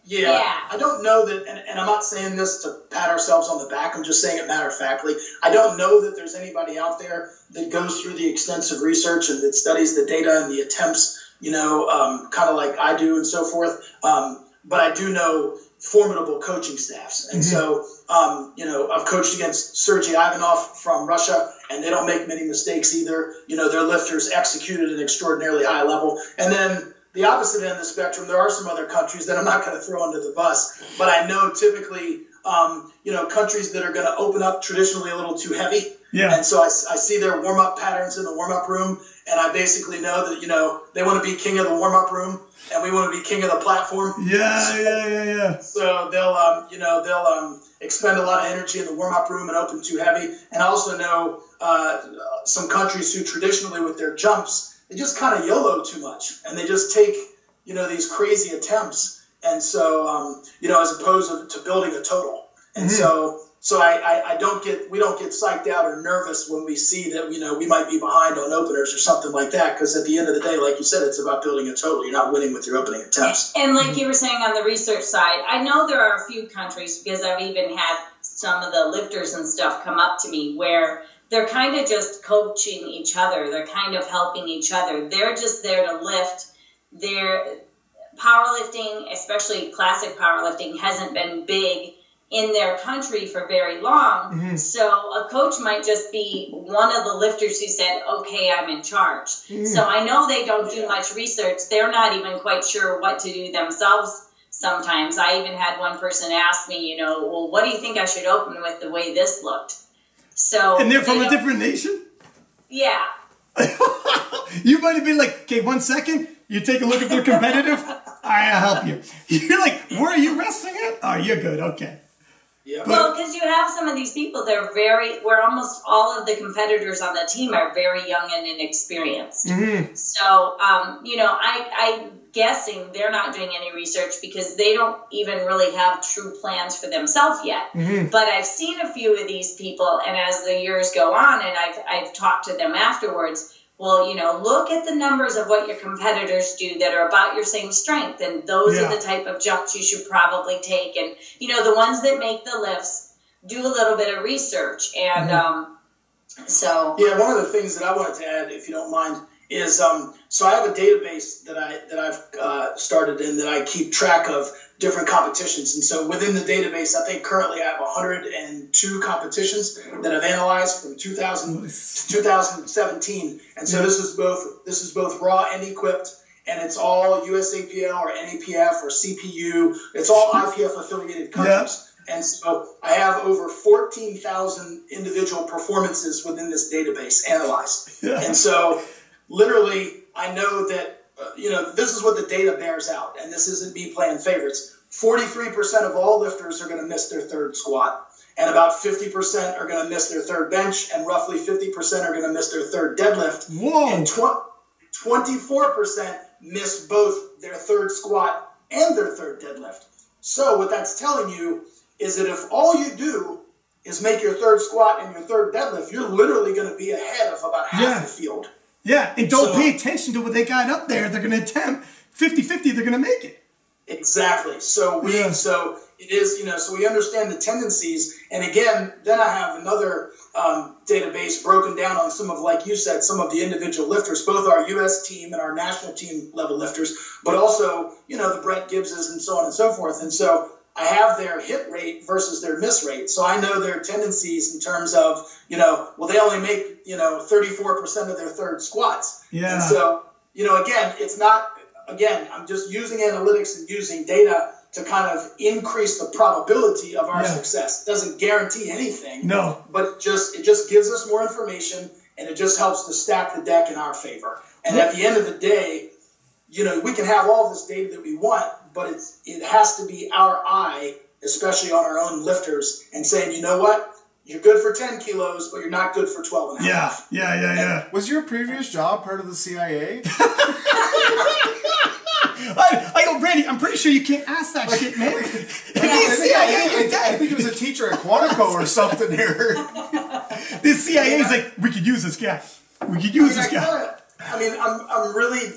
Yeah. I don't know that, and I'm not saying this to pat ourselves on the back. I'm just saying it matter-of-factly. I don't know that there's anybody out there that goes through the extensive research and that studies the data and the attempts, kind of like I do and so forth. But I do know formidable coaching staffs. And so, I've coached against Sergei Ivanov from Russia, and they don't make many mistakes either. Their lifters execute at an extraordinarily high level. And then the opposite end of the spectrum, there are some other countries that I'm not going to throw under the bus, but I know typically, countries that are going to open up traditionally a little too heavy. Yeah. And so I see their warm-up patterns in the warm-up room, and I basically know that, they want to be king of the warm-up room, and we want to be king of the platform. Yeah. So they'll expend a lot of energy in the warm-up room and open too heavy. And I also know some countries who traditionally with their jumps, they just kind of YOLO too much, and they just take, these crazy attempts. And so, as opposed to building a total. And so we don't get psyched out or nervous when we see that, we might be behind on openers or something like that. Because at the end of the day, like you said, it's about building a total. You're not winning with your opening attempts. And like you were saying on the research side, I know there are a few countries, because I've even had some of the lifters and stuff come up to me where they're kind of just coaching each other. They're kind of helping each other. They're just there to lift. Their powerlifting, especially classic powerlifting, hasn't been big in their country for very long. Mm-hmm. So a coach might just be one of the lifters who said, okay, I'm in charge. Mm-hmm. So I know they don't do much research. They're not even quite sure what to do themselves sometimes. I even had one person ask me, well, what do you think I should open with the way this looked? So, and they're from a different nation? Yeah. You might have been like, okay, 1 second. You take a look if they're competitive. I'll help you. You're like, where are you wrestling at? Oh, you're good. Okay. Yeah. Well, because you have some of these people, where almost all of the competitors on the team are very young and inexperienced. Mm-hmm. So, I'm guessing they're not doing any research because they don't even really have true plans for themselves yet. Mm-hmm. But I've seen a few of these people, and as the years go on, and I've talked to them afterwards, well, look at the numbers of what your competitors do that are about your same strength. And those are the type of jumps you should probably take. And, the ones that make the lifts, do a little bit of research. And so. Yeah, one of the things that I wanted to add, if you don't mind, is so I have a database that I've started in that I keep track of different competitions. And so within the database, I think currently I have 102 competitions that I've analyzed from 2000 to 2017. And so this is both raw and equipped, and it's all USAPL or NAPF or CPU. It's all IPF affiliated countries. Yeah. And so I have over 14,000 individual performances within this database analyzed. Yeah. And so literally I know that this is what the data bears out, and this isn't me playing favorites. 43% of all lifters are going to miss their third squat, and about 50% are going to miss their third bench, and roughly 50% are going to miss their third deadlift. Whoa. And 24% miss both their third squat and their third deadlift. So what that's telling you is that if all you do is make your third squat and your third deadlift, you're literally going to be ahead of about half the field. Yeah, and don't pay attention to what they got up there. They're going to attempt 50-50. They're going to make it. Exactly. So it is, so we understand the tendencies. And again, then I have another database broken down on some of, like you said, some of the individual lifters, both our U.S. team and our national team level lifters, but also, the Brett Gibbses and so on and so forth. And so I have their hit rate versus their miss rate. So I know their tendencies in terms of, they only make, 34% of their third squats. Yeah. And so again, it's not, again, I'm just using analytics and using data to kind of increase the probability of our success. It doesn't guarantee anything. No. But it just gives us more information, and it just helps to stack the deck in our favor. And at the end of the day, we can have all this data that we want, but it has to be our eye, especially on our own lifters, and saying, you know what? You're good for 10 kilos, but you're not good for 12 and a half. Yeah. Was your previous job part of the CIA? I go, Randy, I'm pretty sure you can't ask that shit, man. I think it was a teacher at Quantico or something here. The CIA is like, we could use this guy. We could use this guy. I'm really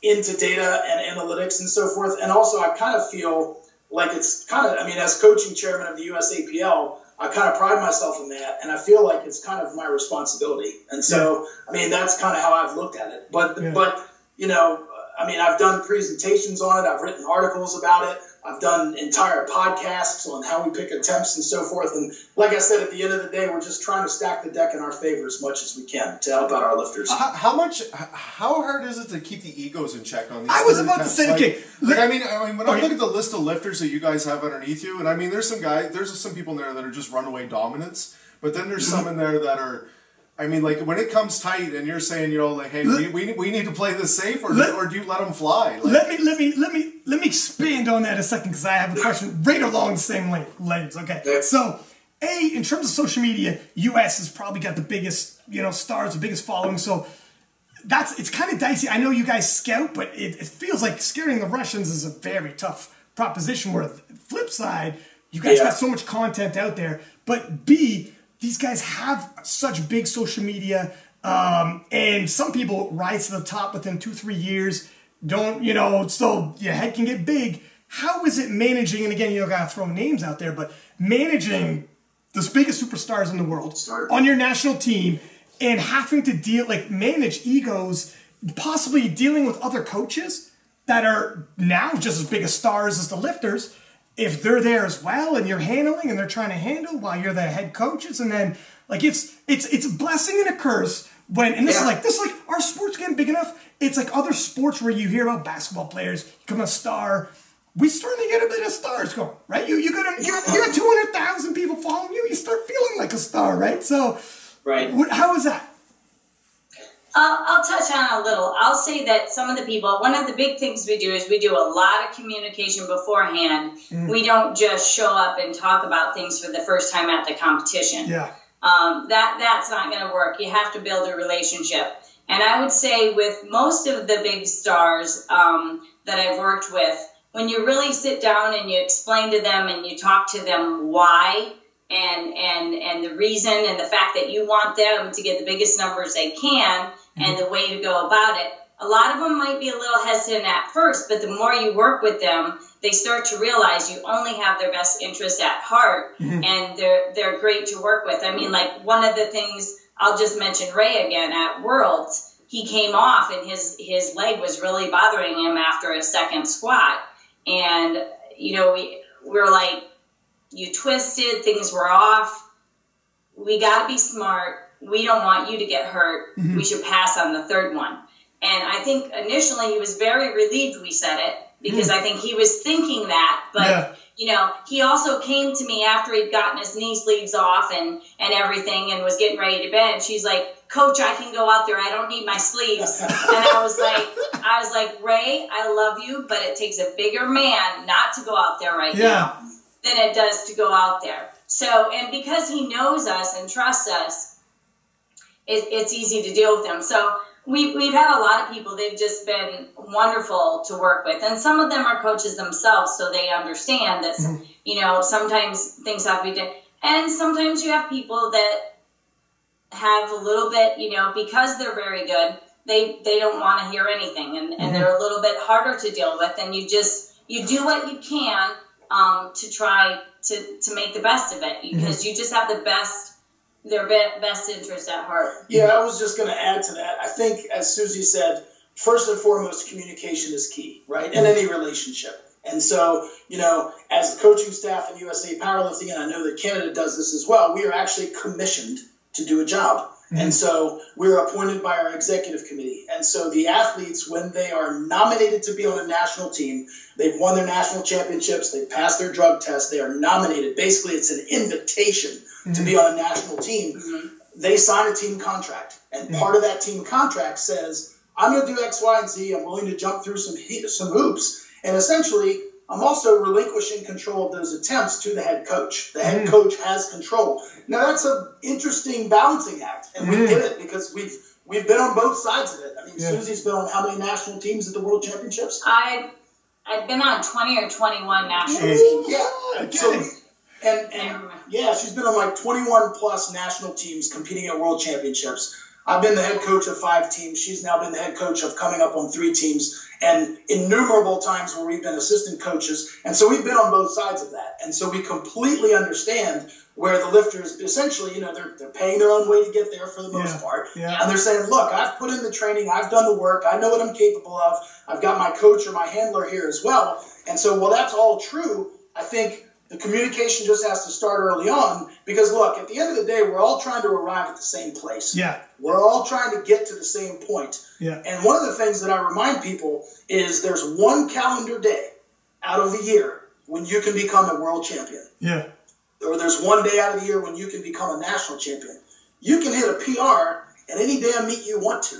into data and analytics and so forth, and also I kind of feel like it's kind of, as coaching chairman of the USAPL, I kind of pride myself in that, and I feel like it's kind of my responsibility. And so, that's kind of how I've looked at it. But I've done presentations on it. I've written articles about it. I've done entire podcasts on how we pick attempts and so forth. And like I said, at the end of the day, we're just trying to stack the deck in our favor as much as we can to help out our lifters. How hard is it to keep the egos in check on these? I was about to say, okay. When I look at the list of lifters that you guys have underneath you, and there's some people in there that are just runaway dominants, but then there's some in there that are, when it comes tight and you're saying, hey, we need to play this safe, or do you let them fly? Let me expand on that a second, because I have a question right along the same lines. Okay, so in terms of social media, US has probably got the biggest, stars, the biggest following. So it's kind of dicey. I know you guys scout, but it feels like scouting the Russians is a very tough proposition. Where the flip side, you guys got so much content out there, but these guys have such big social media, and some people rise to the top within 2-3 years. So your head can get big. How is it managing, and again, you don't got to throw names out there, but managing the biggest superstars in the world on your national team and having to manage egos, possibly dealing with other coaches that are now just as big as stars as the lifters, if they're there as well and you're handling and they're trying to handle while you're the head coaches, and then it's a blessing and a curse when this is like our sport's getting big enough. It's like other sports where you hear about basketball players become a star. We starting to get a bit of stars going, right? You got 200,000 people following you. You start feeling like a star, right? So, how is that? I'll touch on a little. I'll say that some of the people, one of the big things we do is we do a lot of communication beforehand. We don't just show up and talk about things for the first time at the competition. Yeah. That's not going to work. You have to build a relationship. And I would say with most of the big stars that I've worked with, when you really sit down and you explain to them and you talk to them why and the reason and the fact that you want them to get the biggest numbers they can and the way to go about it, a lot of them might be a little hesitant at first, but the more you work with them, they start to realize you only have their best interest at heart, and they're great to work with. One of the things, I'll just mention Ray again at Worlds. He came off and his leg was really bothering him after a second squat, and we're like, you twisted, things were off. We got to be smart. We don't want you to get hurt. We should pass on the third one. And I think initially he was very relieved we said it, because I think he was thinking that. But, he also came to me after he'd gotten his knee sleeves off and everything and was getting ready to bench. He's like, Coach, I can go out there. I don't need my sleeves. And I was like, Ray, I love you, but it takes a bigger man not to go out there right now than it does to go out there. So, and because he knows us and trusts us, it's easy to deal with him. So we've had a lot of people, they've just been wonderful to work with. And some of them are coaches themselves, so they understand that, sometimes things have to be done. And sometimes you have people that have a little bit, because they're very good, they don't want to hear anything. And they're a little bit harder to deal with. And you do what you can to try to make the best of it, because you just have their best interest at heart. Yeah, I was just going to add to that. I think, as Susie said, first and foremost, communication is key, right, in any relationship. And so, as the coaching staff in USA Powerlifting, and I know that Canada does this as well, we are actually commissioned to do a job. And so we're appointed by our executive committee. And so the athletes, when they are nominated to be on a national team, they've won their national championships, they've passed their drug test, they are nominated. Basically, it's an invitation to be on a national team. They sign a team contract. And part of that team contract says, I'm going to do X, Y, and Z. I'm willing to jump through some hoops. And essentially, I'm also relinquishing control of those attempts to the head coach. The head coach has control. Now, that's an interesting balancing act, and we get it because we've been on both sides of it. I mean, Susie's been on how many national teams at the World Championships? I've been on 20 or 21 national teams. Yeah. So, and she's been on like 21 plus national teams competing at World Championships. I've been the head coach of 5 teams. She's now been the head coach of coming up on 3 teams, and innumerable times where we've been assistant coaches. And so we've been on both sides of that. And so we completely understand where the lifters, essentially, they're paying their own way to get there for the most part. And they're saying, look, I've put in the training, I've done the work, I know what I'm capable of, I've got my coach or my handler here as well. And so while that's all true, I think the communication just has to start early on because, look, at the end of the day, we're all trying to arrive at the same place. We're all trying to get to the same point. And one of the things that I remind people is there's one calendar day out of the year when you can become a world champion. Or there's one day out of the year when you can become a national champion. You can hit a PR at any damn meet you want to.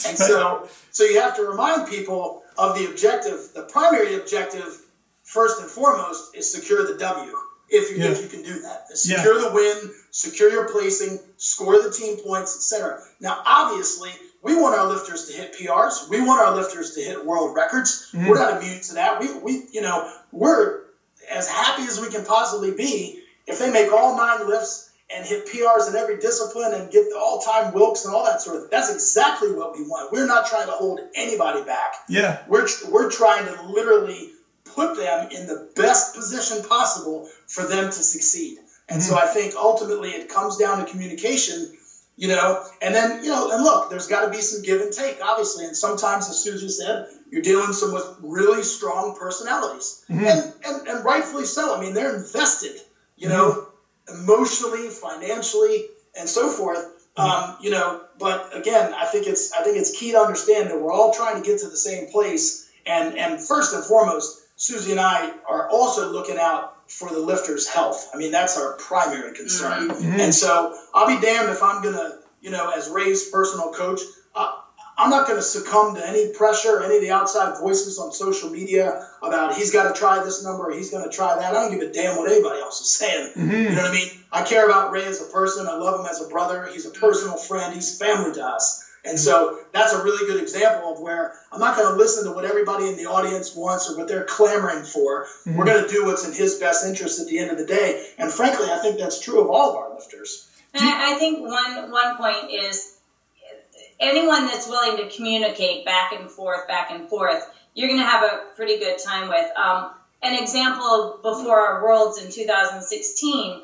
And so you have to remind people of the objective. The primary objective, first and foremost, is secure the W, if you can do that. Secure the win, secure your placing, score the team points, etc. Now, obviously, we want our lifters to hit PRs. We want our lifters to hit world records. We're not immune to that. We're as happy as we can possibly be if they make all 9 lifts and hit PRs in every discipline and get the all-time Wilks and all that sort of thing. That's exactly what we want. We're not trying to hold anybody back. We're trying to literally put them in the best position possible for them to succeed. And so I think ultimately it comes down to communication, and then, and look, there's got to be some give and take, obviously. And sometimes, as Susie said, you're dealing with really strong personalities. And rightfully so. I mean, they're invested, emotionally, financially, and so forth. But again, I think it's key to understand that we're all trying to get to the same place. And first and foremost, Susie and I are also looking out for the lifter's health. I mean, that's our primary concern. And so I'll be damned if I'm going to, as Ray's personal coach, I'm not going to succumb to any pressure, any of the outside voices on social media about he's got to try this number or he's going to try that. I don't give a damn what anybody else is saying. You know what I mean? I care about Ray as a person. I love him as a brother. He's a personal friend. He's family to us. And so that's a really good example of where I'm not going to listen to what everybody in the audience wants or what they're clamoring for. We're going to do what's in his best interest at the end of the day. And frankly, I think that's true of all of our lifters. And I think one point is anyone that's willing to communicate back and forth, you're going to have a pretty good time with. An example before our Worlds in 2016,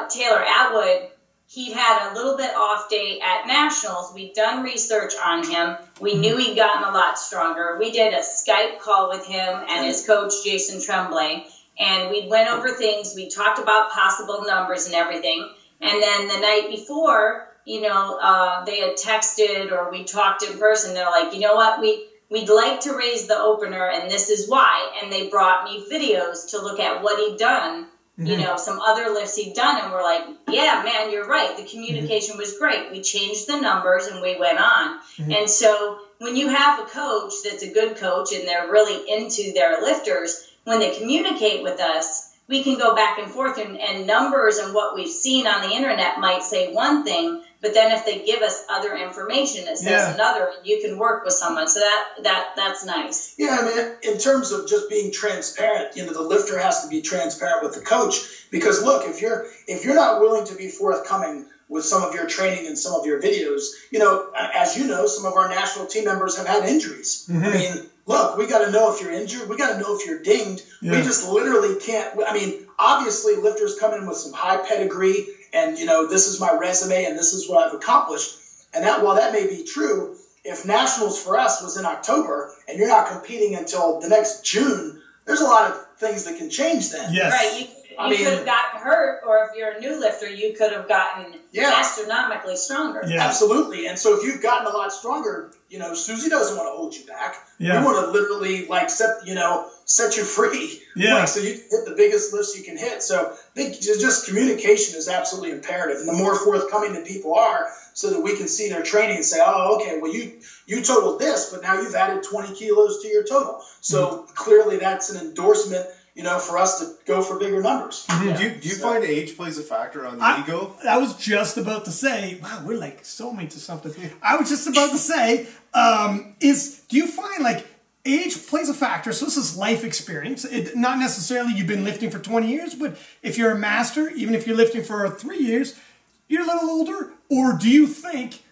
Taylor Atwood, he had a little bit off day at Nationals. We'd done research on him. We knew he'd gotten a lot stronger. We did a Skype call with him and his coach, Jason Tremblay, and we went over things. We talked about possible numbers and everything. And then the night before, they had texted or we talked in person. They're like, you know what, we'd like to raise the opener, and this is why. And they brought me videos to look at what he'd done. Some other lifts he'd done, and we're like, yeah, man, you're right. The communication was great. We changed the numbers, and we went on. And so when you have a coach that's a good coach, and they're really into their lifters, when they communicate with us, we can go back and forth, and numbers and what we've seen on the internet might say one thing, but then if they give us other information, it says another. You can work with someone, so that's nice. Yeah, I mean, in terms of just being transparent, the lifter has to be transparent with the coach because look, if you're not willing to be forthcoming with some of your training and some of your videos, as some of our national team members have had injuries. I mean, look, we got to know if you're injured. We got to know if you're dinged. We just literally can't. I mean, obviously, lifters come in with some high pedigree. And, this is my resume and this is what I've accomplished. And that, while that may be true, if Nationals for us was in October and you're not competing until the next June, there's a lot of things that can change then. Right. you could have gotten hurt, or if you're a new lifter, you could have gotten astronomically stronger. Yeah. Absolutely. And so if you've gotten a lot stronger, Sioux-Z doesn't want to hold you back. Yeah. We want to literally set you free. Yeah. So you can hit the biggest lifts you can hit. So just communication is absolutely imperative. And the more forthcoming that people are, so that we can see their training and say, oh, okay, well, you totaled this, but now you've added 20 kilos to your total. So clearly that's an endorsement, for us to go for bigger numbers. Do you find age plays a factor on the ego? I was just about to say, wow, we're like soulmates or something. I was just about to say, do you find like age plays a factor? So this is life experience. Not necessarily you've been lifting for 20 years, but if you're a master, even if you're lifting for 3 years, you're a little older. Or do you think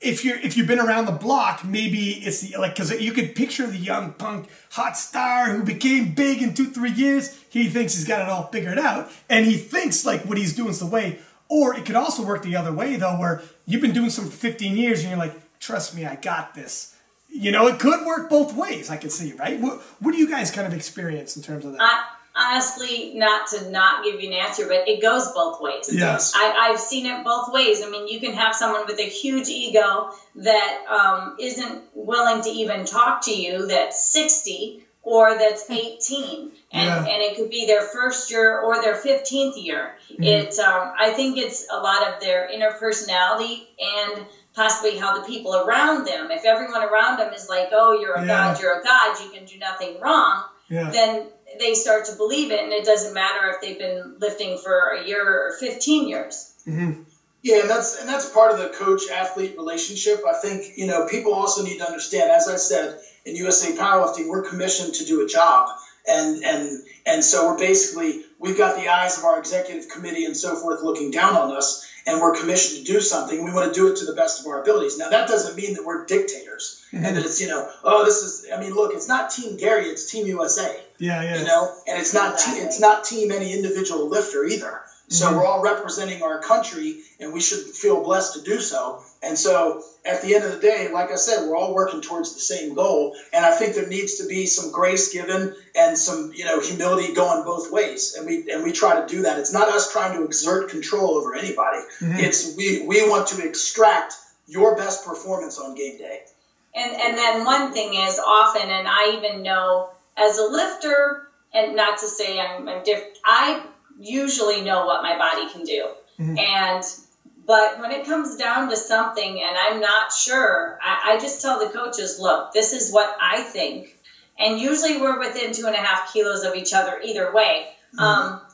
if you've been around the block, maybe it's because you could picture the young punk hot star who became big in 2-3 years. He thinks he's got it all figured out, and he thinks like what he's doing is the way. Or it could also work the other way though, where you've been doing something for 15 years and you're like, trust me, I got this. It could work both ways. I can see, right? What do you guys kind of experience in terms of that? Honestly, not to not give you an answer, but it goes both ways. Yes. I've seen it both ways. I mean, you can have someone with a huge ego that isn't willing to even talk to you that's 60 or that's 18. And it could be their first year or their 15th year. Mm-hmm. I think it's a lot of their inner personality and possibly how the people around them, if everyone around them is like, oh, you're a god, you can do nothing wrong, then they start to believe it, and it doesn't matter if they've been lifting for a year or 15 years. Mm-hmm. Yeah, and that's part of the coach-athlete relationship. I think, people also need to understand, as I said, in USA Powerlifting, we're commissioned to do a job. And so we've got the eyes of our executive committee and so forth looking down on us, and we're commissioned to do something. We want to do it to the best of our abilities. Now, that doesn't mean that we're dictators and that it's, look, it's not Team Gary, it's Team USA. Yeah. And it's not team any individual lifter either. So we're all representing our country, and we should feel blessed to do so. And so at the end of the day, like I said, we're all working towards the same goal. And I think there needs to be some grace given and some, humility going both ways. And we try to do that. It's not us trying to exert control over anybody. Mm-hmm. It's we want to extract your best performance on game day. And then one thing is often, and I even know as a lifter, and not to say I'm different, I usually know what my body can do. Mm-hmm. But when it comes down to something and I'm not sure, I just tell the coaches, look, this is what I think. And usually we're within 2.5 kilos of each other either way. Mm-hmm.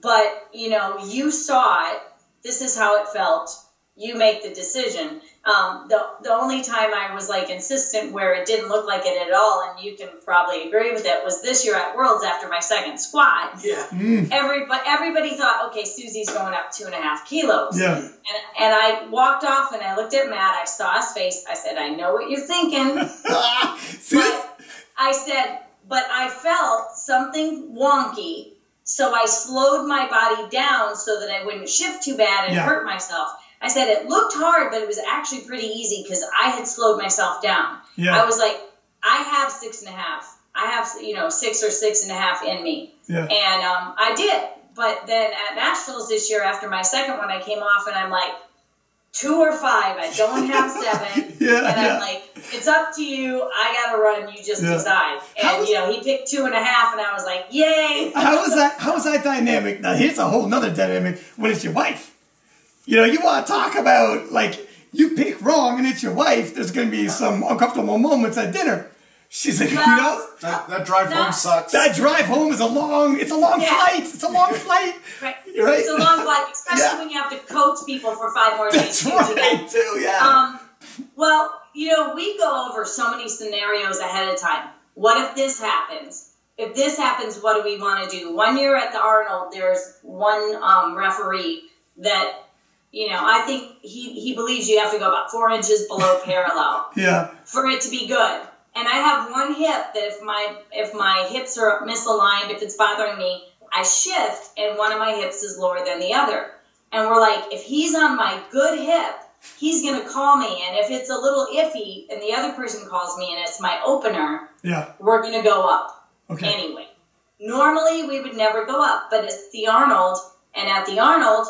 But, you saw it. This is how it felt. You make the decision. The only time I was insistent where it didn't look like it at all, and you can probably agree with it, was this year at Worlds after my second squat. Yeah. Everybody thought, okay, Susie's going up 2.5 kilos. Yeah. And I walked off and I looked at Matt. I saw his face. I said, I know what you're thinking. But I felt something wonky, so I slowed my body down so that I wouldn't shift too bad and hurt myself. I said it looked hard, but it was actually pretty easy because I had slowed myself down. Yeah. I was like, I have 6.5. I have 6 or 6.5 in me. Yeah. And I did. But then at Nationals this year, after my second one, I came off and I'm like, 2 or 5. I don't have 7. I'm like, it's up to you. I gotta run. You just decide. And he picked 2.5, and I was like, yay. How was that dynamic? Now here's a whole nother dynamic when it's your wife. You want to talk about, you pick wrong and it's your wife, there's going to be some uncomfortable moments at dinner. She's like, That drive home sucks. That drive home is a long flight. It's a long flight. Right. It's a long flight, especially when you have to coach people for 5 more days. That's right, too, yeah. Well, we go over so many scenarios ahead of time. What if this happens? If this happens, what do we want to do? One year at the Arnold, there's one referee that... I think he believes you have to go about 4 inches below parallel for it to be good. And I have one hip that if my hips are misaligned, if it's bothering me, I shift and one of my hips is lower than the other. And we're like, if he's on my good hip, he's going to call me. And if it's a little iffy and the other person calls me and it's my opener, we're going to go up anyway. normally we would never go up, but it's the Arnold, and at the Arnold,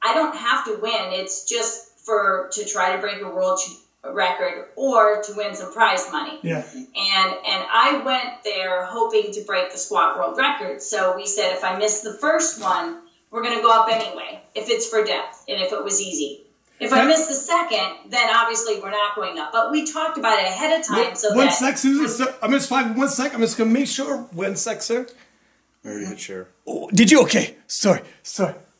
I don't have to win. It's just to try to break a world record or to win some prize money. Yeah. And I went there hoping to break the squat world record. So we said, if I miss the first one, we're going to go up anyway, if it's for depth and if it was easy. If I miss the second, then obviously we're not going up. But we talked about it ahead of time. One sec, Susan. I'm just 1 sec. I'm just going to make sure. 1 sec, sir. Very good, sure. Oh, did you? Okay. Sorry.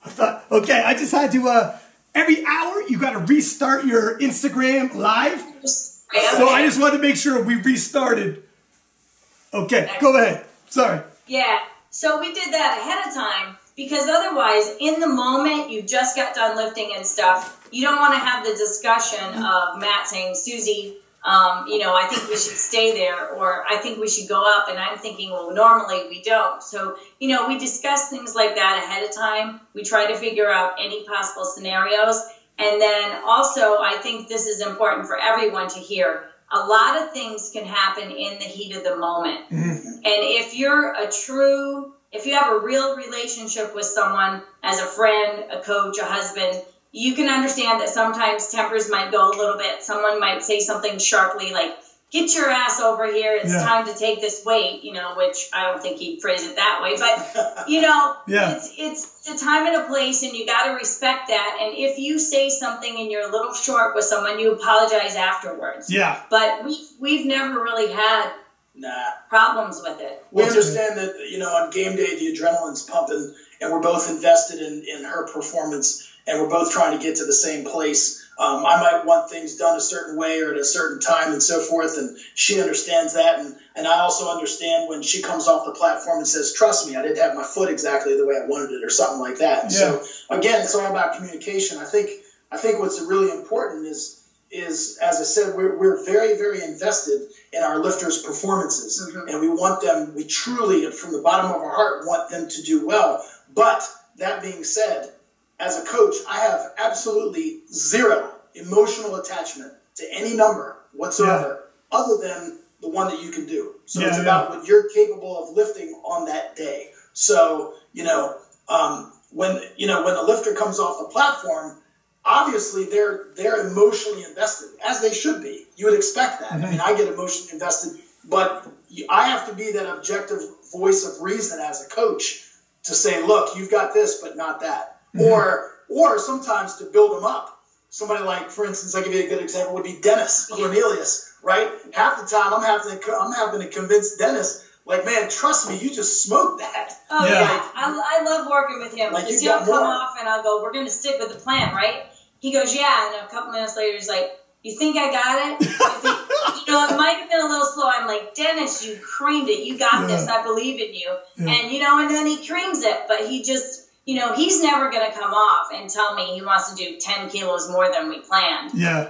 I thought, okay, I just had to, every hour you got to restart your Instagram live. So I just wanted to make sure we restarted. Okay, go ahead. Sorry. Yeah, so we did that ahead of time because otherwise, in the moment, you just got done lifting and stuff, you don't want to have the discussion of Matt saying, Susie, I think we should stay there, or I think we should go up, and I'm thinking, well, normally we don't. So, we discuss things like that ahead of time. We try to figure out any possible scenarios. And then also, I think this is important for everyone to hear. A lot of things can happen in the heat of the moment. Mm-hmm. And if you have a real relationship with someone as a friend, a coach, a husband, you can understand that sometimes tempers might go a little bit. Someone might say something sharply like, get your ass over here. It's time to take this weight, which I don't think he'd phrase it that way. But, it's a time and a place, and you got to respect that. And if you say something and you're a little short with someone, you apologize afterwards. Yeah. But we've never really had problems with it. We understand that, on game day, the adrenaline's pumping, and we're both invested in her performance, and we're both trying to get to the same place. I might want things done a certain way or at a certain time and so forth, and she understands that. And I also understand when she comes off the platform and says, trust me, I didn't have my foot exactly the way I wanted it or something like that. Yeah. So, again, it's all about communication. I think what's really important is as I said, we're very, very invested in our lifters' performances. Mm-hmm. And we truly, from the bottom of our heart, want them to do well. But that being said, as a coach, I have absolutely zero emotional attachment to any number whatsoever other than the one that you can do. So it's about what you're capable of lifting on that day. So, when the lifter comes off the platform, obviously they're emotionally invested, as they should be. You would expect that. Mm-hmm. I mean, I get emotionally invested, but I have to be that objective voice of reason as a coach to say, look, you've got this, but not that. Mm-hmm. Or sometimes to build them up. Somebody like, for instance, I'll give you a good example, would be Dennis Cornelius, right? Half the time I'm having to convince Dennis, like, man, trust me, you just smoked that. Oh, yeah. I love working with him. Because he'll come off and I'll go, we're going to stick with the plan, right? He goes, yeah. And a couple minutes later, he's like, you think I got it? It might have been a little slow. I'm like, Dennis, you creamed it. You got this. I believe in you. Yeah. And, and then he creams it. But he just... he's never going to come off and tell me he wants to do 10 kilos more than we planned. Yeah.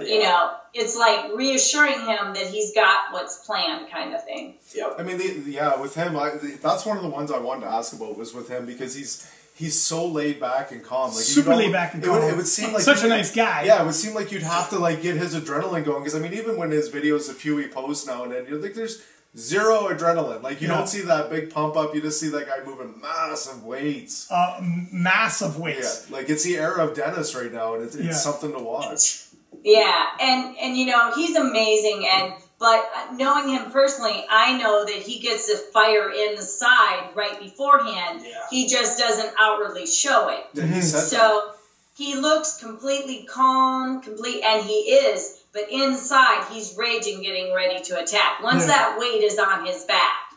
It's like reassuring him that he's got what's planned kind of thing. Yep. I mean, with him, that's one of the ones I wanted to ask about was with him because he's so laid back and calm. Like super laid back and calm. It would seem like such a nice guy. Yeah, it would seem like you'd have to get his adrenaline going because even when his videos, a few he posts now and then, you're like, there's zero adrenaline. You don't see that big pump up. You just see that guy moving massive weights. Massive weights. Yeah, it's the era of Dennis right now, and it's something to watch. Yeah, and he's amazing. But knowing him personally, I know that he gets the fire in the side right beforehand. Yeah. He just doesn't outwardly show it. Yeah, he looks completely calm, and he is. But inside, he's raging, getting ready to attack. Once that weight is on his back,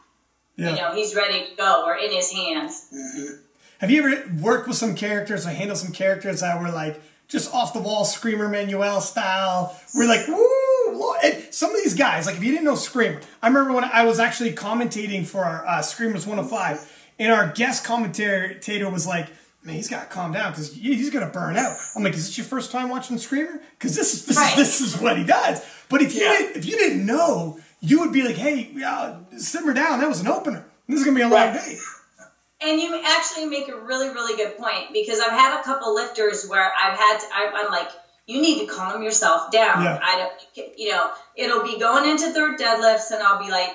he's ready to go, or in his hands. Mm-hmm. Have you ever worked with some characters or handled some characters that were just off the wall, Screamer Manuel style? We're like, woo! And some of these guys, if you didn't know Screamer, I remember when I was actually commentating for our Screamers 105, and our guest commentator was like, man, he's got to calm down because he's going to burn out. I'm like, is this your first time watching Screamer? Because this is what he does. But if you didn't know, you would be like, hey, simmer down. That was an opener. This is going to be a long day. And you actually make a really, really good point because I've had a couple lifters where I'm like, you need to calm yourself down. Yeah. It'll be going into third deadlifts and I'll be like,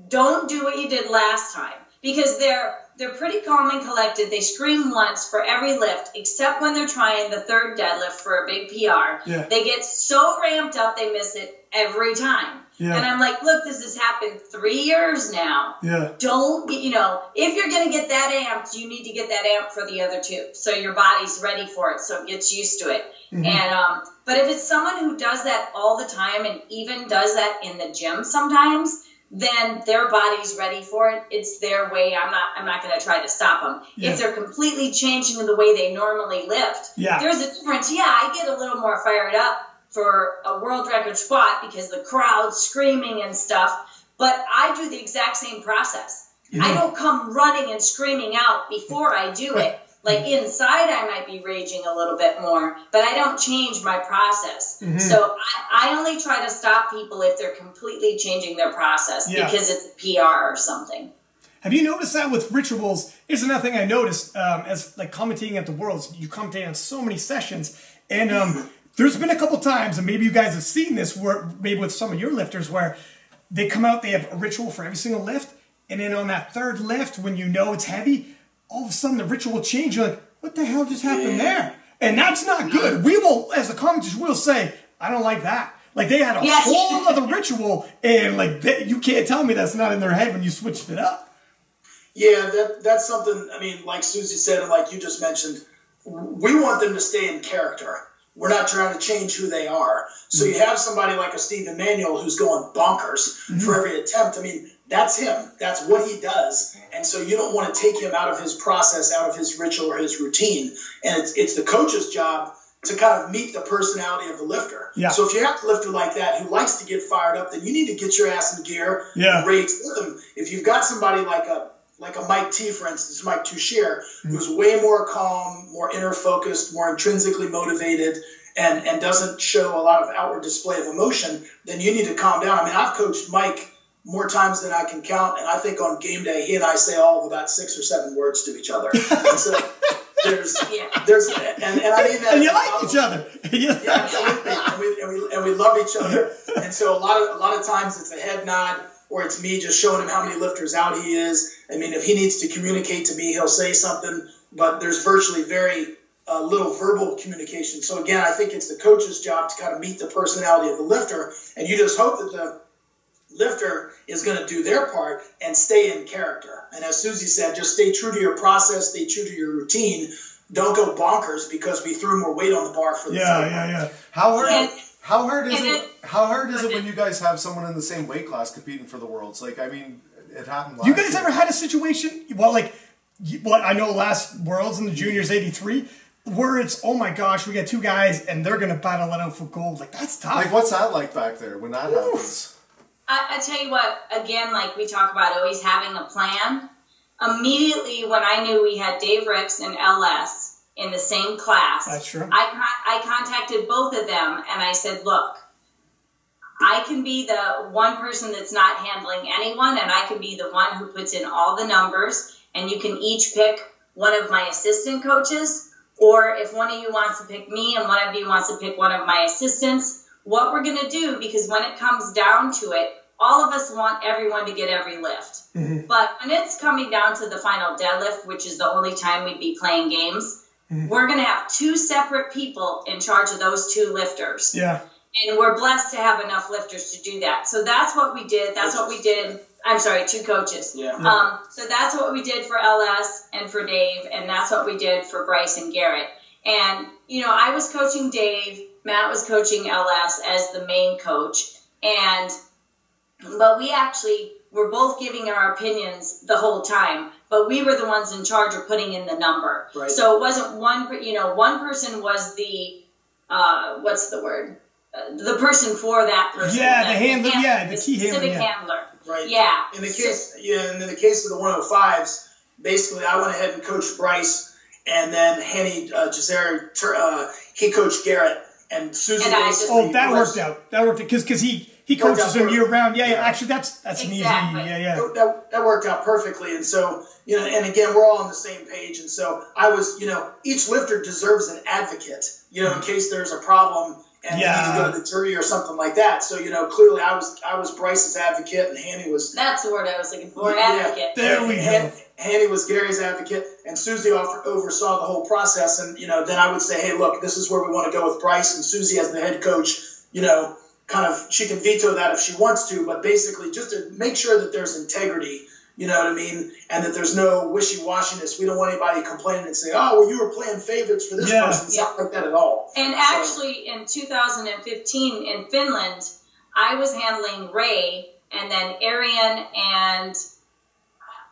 don't do what you did last time. because they're pretty calm and collected. They scream once for every lift, except when they're trying the third deadlift for a big PR. Yeah. They get so ramped up they miss it every time. Yeah. And I'm like, look, this has happened 3 years now. Yeah. Don't, you know, if you're going to get that amped, you need to get that amped for the other two. So your body's ready for it, so it gets used to it. Mm-hmm. And, but if it's someone who does that all the time and even does that in the gym sometimes, then their body's ready for it. It's their way. I'm not going to try to stop them. Yeah. If they're completely changing the way they normally lift, there's a difference. Yeah, I get a little more fired up for a world record squat because the crowd's screaming and stuff, but I do the exact same process. Yeah. I don't come running and screaming out before I do it. Like inside I might be raging a little bit more, but I don't change my process. Mm-hmm. So I only try to stop people if they're completely changing their process because it's a PR or something. Have you noticed that with rituals? Here's another thing I noticed as like commentating at the Worlds. You commentate on so many sessions, and there's been a couple times, and maybe you guys have seen this, where maybe with some of your lifters, where they come out, they have a ritual for every single lift, and then on that third lift, when you know it's heavy, all of a sudden the ritual will change. You're like, what the hell just happened there? And that's not good. We will, as the commentators, will say, I don't like that. Like they had a whole other ritual, and like you can't tell me that's not in their head when you switched it up. Yeah, that's something, I mean, like Susie said, and like you just mentioned, we want them to stay in character. We're not trying to change who they are. So you have somebody like a Steve Emanuel who's going bonkers for every attempt. I mean, that's him. That's what he does. And so you don't want to take him out of his process, out of his ritual or his routine. And it's the coach's job to kind of meet the personality of the lifter. Yeah. So if you have a lifter like that who likes to get fired up, then you need to get your ass in gear and raise with them. If you've got somebody like a Mike T, for instance, Mike Touchier, who's way more calm, more inner focused, more intrinsically motivated, and doesn't show a lot of outward display of emotion, then you need to calm down. I mean, I've coached Mike more times than I can count, and I think on game day, he and I say all of about 6 or 7 words to each other. And so there's, and I mean that. And you like each other. and we love each other. And so a lot of times it's a head nod, or it's me just showing him how many lifters out he is. I mean, if he needs to communicate to me, he'll say something, but there's virtually very little verbal communication. So again, I think it's the coach's job to kind of meet the personality of the lifter, and you just hope that the lifter is going to do their part and stay in character. And as Susie said, just stay true to your process, stay true to your routine. Don't go bonkers because we threw more weight on the bar for the yeah. How hard is it when you guys have someone in the same weight class competing for the Worlds? Like, I mean, it happened last year. You guys ever had a situation, I know last Worlds in the juniors, 83, where it's, oh my gosh, we got 2 guys and they're going to battle it out for gold. Like, that's tough. Like, what's that like back there when that happens? I tell you what, again, like we talk about always having a plan. Immediately when I knew we had Dave Ricks and LS in the same class, that's true. I contacted both of them and I said, look, I can be the one person that's not handling anyone, and I can be the one who puts in all the numbers, and you can each pick one of my assistant coaches, or if one of you wants to pick me and one of you wants to pick one of my assistants, what we're going to do, because when it comes down to it, all of us want everyone to get every lift. Mm-hmm. But when it's coming down to the final deadlift, which is the only time we'd be playing games, we're going to have 2 separate people in charge of those 2 lifters. Yeah. And we're blessed to have enough lifters to do that. So that's what we did. That's what we did. I'm sorry, 2 coaches. Yeah. So that's what we did for LS and for Dave, and that's what we did for Bryce and Garrett. And, you know, I was coaching Dave, Matt was coaching LS as the main coach, but we actually were both giving our opinions the whole time, but we were the ones in charge of putting in the number. Right. So it wasn't one person was the, what's the word? The person for that person. Yeah, the handler. The key handler. Specific handler. Right. Yeah. In the case, and in the case of the 105s, basically, I went ahead and coached Bryce, and then Henny Giseri, he coached Garrett, and Susan. That worked out. That worked out because he coaches him year round. Yeah. Actually, that's exactly. An easy. Yeah. That worked out perfectly, and so and again, we're all on the same page, and so I was, each lifter deserves an advocate, in case there's a problem. and you need to go to the jury or something like that. So, you know, clearly I was Bryce's advocate, and Hanny was... That's the word I was looking for, advocate. There we go. Hanny was Gary's advocate, and Sioux-Z oversaw the whole process. And, you know, then I would say, hey, look, this is where we want to go with Bryce, and Sioux-Z as the head coach, you know, kind of, she can veto that if she wants to, but basically just to make sure that there's integrity, you know what I mean, and that there's no wishy-washiness. We don't want anybody complaining and say, oh, well, you were playing favorites for this person. It's not like that at all. And actually, in 2015 in Finland, I was handling Ray, and then Arian and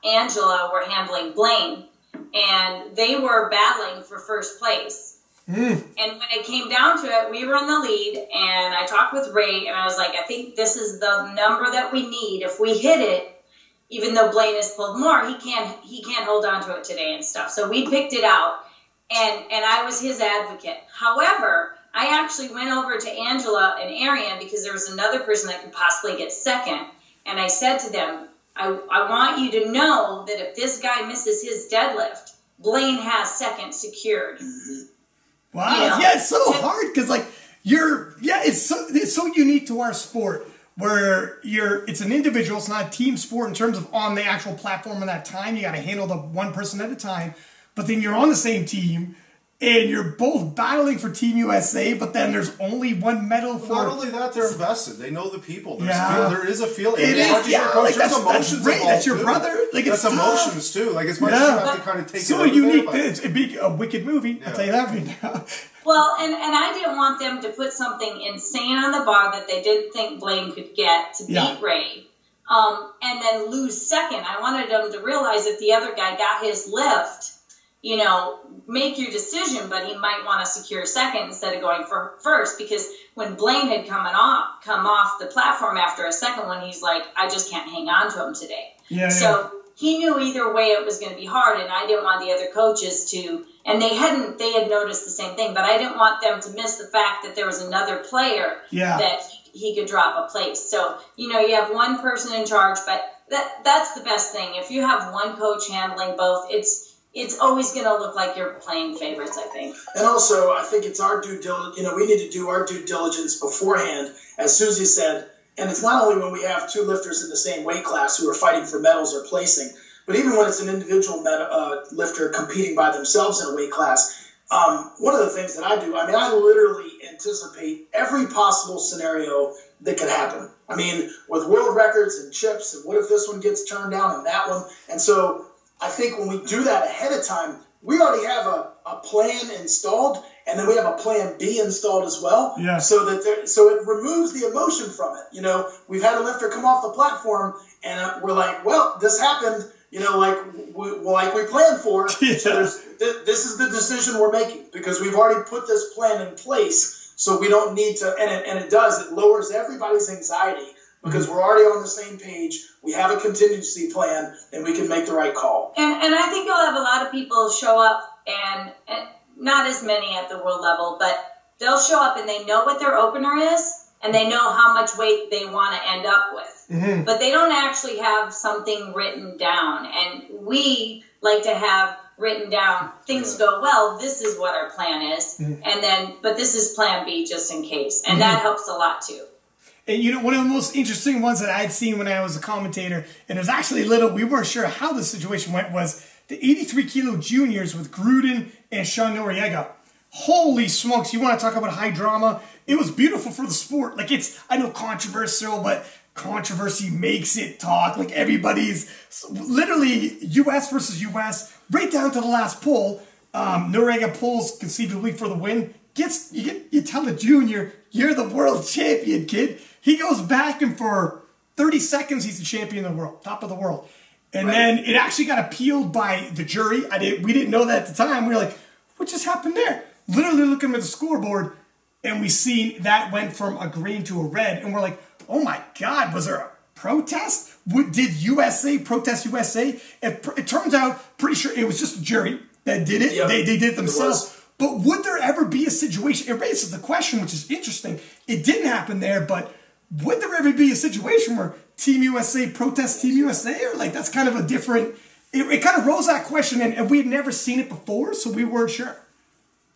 Angela were handling Blaine, and they were battling for first place. And when it came down to it, we were in the lead, and I talked with Ray, and I was like, I think this is the number that we need. If we hit it, even though Blaine has pulled more, he can't hold on to it today and stuff. So we picked it out, and I was his advocate. However, I actually went over to Angela and Arian because there was another person that could possibly get second, and I said to them, I want you to know that if this guy misses his deadlift, Blaine has second secured. Wow, you know? Yeah, it's so hard because like it's so unique to our sport where it's an individual, it's not a team sport in terms of on the actual platform at that time. You got to handle the one person at a time, but then you're on the same team and you're both battling for Team USA, but then there's only one medal for... Not only that, they're invested. They know the people. There is a feeling. It is, like there's emotions great. That's your brother. Like, that's emotions, too. Like, as much as you have to kind of take so it unique. It'd be a wicked movie. I'll tell you that right now. Well, and I didn't want them to put something insane on the bar that they didn't think Blaine could get to beat Ray, and then lose second. I wanted them to realize if the other guy got his lift, you know, make your decision, but he might want to secure second instead of going for first, because when Blaine had come off the platform after a second one, he's like, I just can't hang on to him today. So he knew either way it was going to be hard, and I didn't want the other coaches to, and they had noticed the same thing, but I didn't want them to miss the fact that there was another player that he could drop a place. So, you know, you have one person in charge, but that's the best thing. If you have one coach handling both, it's always going to look like you're playing favorites, I think. And also, I think it's our due diligence. You know, we need to do our due diligence beforehand, as Sioux-Z said. And it's not only when we have two lifters in the same weight class who are fighting for medals or placing, but even when it's an individual lifter competing by themselves in a weight class. One of the things that I do, I mean, I literally anticipate every possible scenario that could happen. I mean, with world records and chips, and what if this one gets turned down and that one? And so I think when we do that ahead of time, we already have a plan installed, and then we have a plan B installed as well. So it removes the emotion from it. You know, we've had a lifter come off the platform, and we're like, well, this happened, you know, like we planned for. So this is the decision we're making because we've already put this plan in place. So we don't need to, and it lowers everybody's anxiety. Because we're already on the same page, we have a contingency plan, and we can make the right call. And I think you'll have a lot of people show up, and not as many at the world level, but they'll show up and they know what their opener is, and they know how much weight they want to end up with. But they don't actually have something written down. And we like to have written down, things go well, this is what our plan is, but this is plan B just in case. And that helps a lot too. And you know, one of the most interesting ones that I'd seen when I was a commentator, and it was actually we weren't sure how the situation went, was the 83 kilo juniors with Gruden and Sean Noriega. Holy smokes, you want to talk about high drama? It was beautiful for the sport. Like, I know controversial, but controversy makes it talk. Like, everybody's literally US versus US, right down to the last pull. Noriega pulls conceivably for the win. You tell the junior, you're the world champion, kid. He goes back, and for 30 seconds, he's the champion of the world, top of the world. And then it actually got appealed by the jury. We didn't know that at the time. We were like, what just happened there? Literally looking at the scoreboard, and we seen that went from a green to a red. And we're like, oh my God, was there a protest? Did USA protest USA? It turns out, pretty sure it was just a jury that did it. Yep. They did it themselves. But would there ever be a situation? It raises the question, which is interesting. It didn't happen there, but would there ever be a situation where Team USA protests Team USA? Or like, that's kind of a different, it kind of rose that question, and we had never seen it before, so we weren't sure.